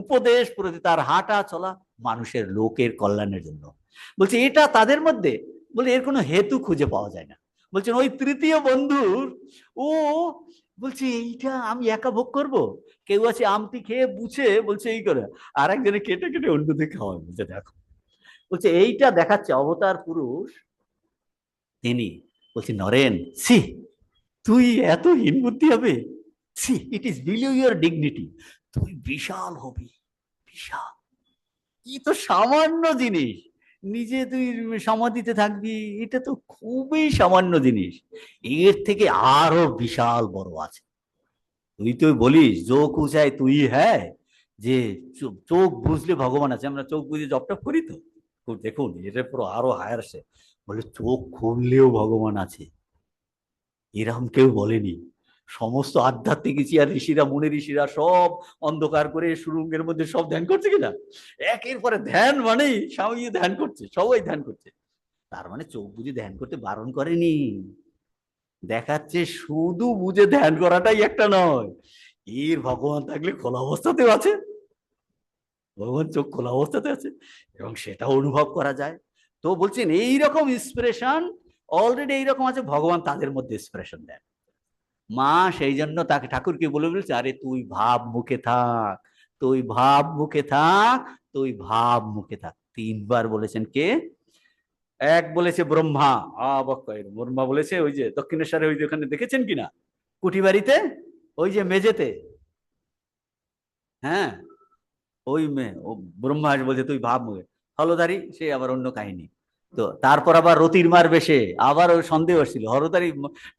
উপদেশ, প্রতি তার হাঁটা চলা মানুষের লোকের কল্যাণের জন্য। বলছে এটা তাদের মধ্যে, বলে এর কোনো হেতু খুঁজে পাওয়া যায় না। বলছেন ওই তৃতীয় বন্ধুর, ও বলছে এইটা আমি একা ভোগ করব, কেউ আছে আমটি খেয়ে বুঝে বলছে এই করে, আর একজনে কেটে কেটে অন্যদিকে খাওয়ায়। বলছে দেখো, বলছে এইটা দেখাচ্ছে অবতার পুরুষ তিনি। বলছে নরেন, সি তুই এত হীন বুদ্ধি হবে, see it is below your dignity, তুই বিশাল হবি, বিশাল, কি তো সামান্য জিনিস, নিজে তুই সমাধিতে থাকবি, এটা তো খুবই সামান্য জিনিস, এর থেকে আরো বিশাল বড় আছে। তুই তো বলিস জো কুছ হ্যায় তুই হ্যায়, যে চোখ বুঝলে ভগবান আছে। আমরা চোখ বুঝে জপ টপ করি তো। দেখুন এটা পুরো আরো হায়ার সে, বলে চোখ খুললেও ভগবান আছে, এরকম কেউ বলেনি। সমস্ত আধ্যাত্মিক আর ঋষিরা, মুনি ঋষিরা সব অন্ধকার করে সুরঙ্গের মধ্যে সব ধ্যান করছে কিনা, একের পরে ধ্যান, মানে স্বামী ধ্যান করছে, সবাই ধ্যান করছে। তার মানে চোখ বুঝে ধ্যান করতে বারণ করেনি। দেখাচ্ছে শুধু বুঝে ধ্যান করাটাই একটা নয়, এর ভগবান থাকলে খোলা অবস্থাতেও আছে, ভগবান চোখ খোলা অবস্থাতে আছে, এবং সেটা অনুভব করা যায়। তো বলছেন এইরকম ইন্সপিরেশন অলরেডি এইরকম আছে, ভগবান তাদের মধ্যে ইন্সপিরেশন দেন। মা সেই জন্য তাকে ঠাকুরকে বলে বলছে, আরে তুই ভাব মুখে থাক, তুই ভাব মুখে থাক, তুই ভাব মুখে থাক, তিনবার বলেছেন। কে? এক বলেছে ব্রহ্মা। ব্রহ্মা বলেছে ওই যে দক্ষিণেশ্বরে, ওই যে ওখানে দেখেছেন কিনা কুঠি বাড়িতে, ওই যে মেঝেতে, হ্যাঁ, ওই ব্রহ্মা বলছে তুই ভাব মুখে। হলধারী সে আবার অন্য কাহিনী। তো তারপর আবার রতির মার বেশে আবার ওই সন্দেহ আসছিল, হরতারি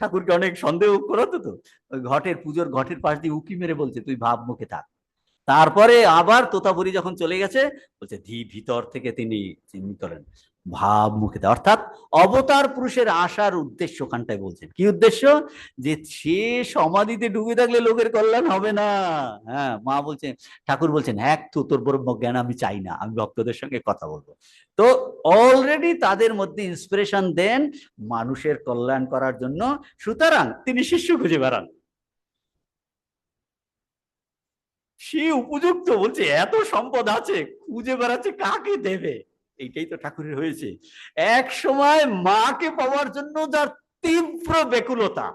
ঠাকুরকে অনেক সন্দেহ করতো। তো ওই ঘটের পুজোর ঘটের পাশ দিয়ে উকি মেরে বলছে তুই ভাব মুখে থাক। তারপরে আবার তোতাপুরি যখন চলে গেছে, বলছে ভিতর থেকে তিনি চিন্তা করেন ভাব মুখে দেয়। অর্থাৎ অবতার পুরুষের আসার উদ্দেশ্য ওখানটায় বলছেন। কি উদ্দেশ্য? যে সে সমাধিতে ডুবে থাকলে লোকের কল্যাণ হবে না। হ্যাঁ, মা বলছেন, ঠাকুর বলছেন, এক তো তোর ব্রহ্ম জ্ঞান আমি চাই না, আমি ভক্তদের সঙ্গে কথা বলবো। তো অলরেডি তাদের মধ্যে ইন্সপিরেশন দেন মানুষের কল্যাণ করার জন্য। সুতরাং তিনি শিষ্য খুঁজে বেড়ান, সে উপযুক্ত, বলছে এত সম্পদ আছে, খুঁজে বেড়াচ্ছে কাকে দেবে। এইটাই তো ঠাকুরের হয়েছে। এক সময় মাকে পাওয়ার জন্য যার তীব্র ব্যাকুলতা,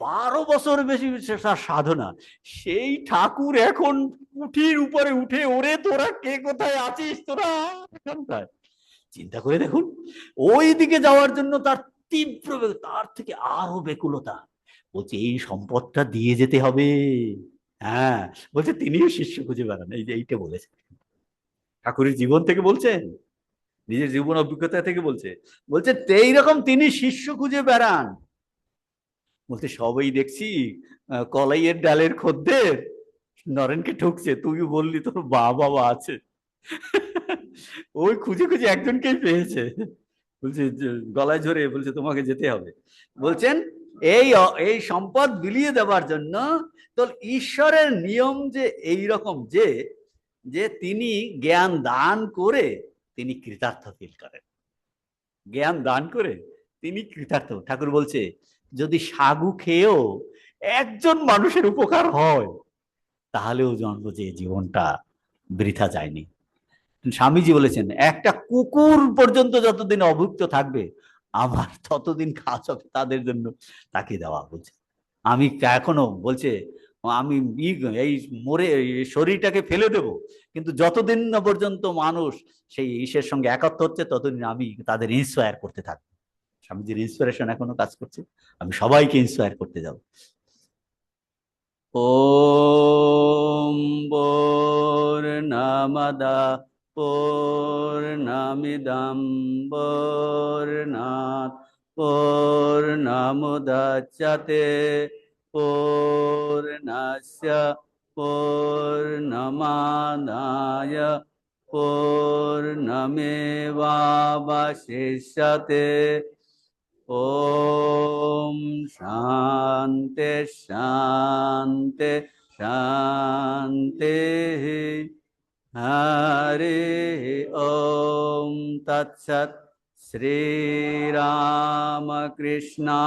12 বছর বেশি তার সাধনা, সেই ঠাকুর এখন কুঠির উপরে উঠে, ওরে তোরা কে কোথায় আছিস, তোরা এখানটায়। চিন্তা করে দেখুন, ওই দিকে যাওয়ার জন্য তার তীব্র, তার থেকে আরো ব্যাকুলতা। বলছে এই সম্পদটা দিয়ে যেতে হবে। হ্যাঁ, বলছে তিনিও শিষ্য খুঁজে বেড়ান, এই যে এইটা বলেছে, ঠাকুরের জীবন থেকে বলছেন, নিজের জীবন অভিজ্ঞতা থেকে বলছে। বলছে এইরকম তিনি শিষ্য খুঁজে বেড়ান। বলতে সবাই দেখছি কলাইয়ের ডালের খদ্দের নরেনকে ঠকছে, তুই বললি তোর বাবা আছে, ওই খুঁজে খুঁজে একজনকেই পেয়েছে। বলছে গলায় ধরে বলছে তোমাকে যেতে হবে। বলছেন এই এই সম্পদ বিলিয়ে দেওয়ার জন্য। তো ঈশ্বরের নিয়ম যে এই রকম, যে যে তিনি জ্ঞান দান করে তিনি কৃতার্থ ফিল করেন, জ্ঞান দান করে তিনি কৃতার্থ। ঠাকুর বলছে যদি সাগু খেয়েও একজন মানুষের উপকার হয়, তাহলেও জানবো যে জীবনটা বৃথা যায়নি। স্বামীজি বলেছেন একটা কুকুর পর্যন্ত যতদিন অভুক্ত থাকবে, আমার ততদিন কাজ হবে তাদের জন্য তাকে দেওয়া। বলছে আমি এখনো, বলছে আমি এই মরে শরীরটাকে ফেলে দেব, কিন্তু যতদিন না পর্যন্ত মানুষ সেই ঈশ্বরের সঙ্গে একাত্ম হচ্ছে, ততদিন আমি তাদের ইন্সপায়ার করতে থাকবো। স্বামীজির ইন্সপিরেশন এখনো কাজ করছে, আমি সবাইকে ইন্সপায়ার করতে যাব। ওম পূর্ণমদঃ পূর্ণমিদং পূর্ণাৎ পূর্ণমুদচ্যতে পূর্ণস্য পূর্ণমাদায় পূর্ণমেবাবশিষ্যতে। ओम शांति शांति शांति। हरि ओम तत्सत। श्री राम कृष्णार्पणमस्तु।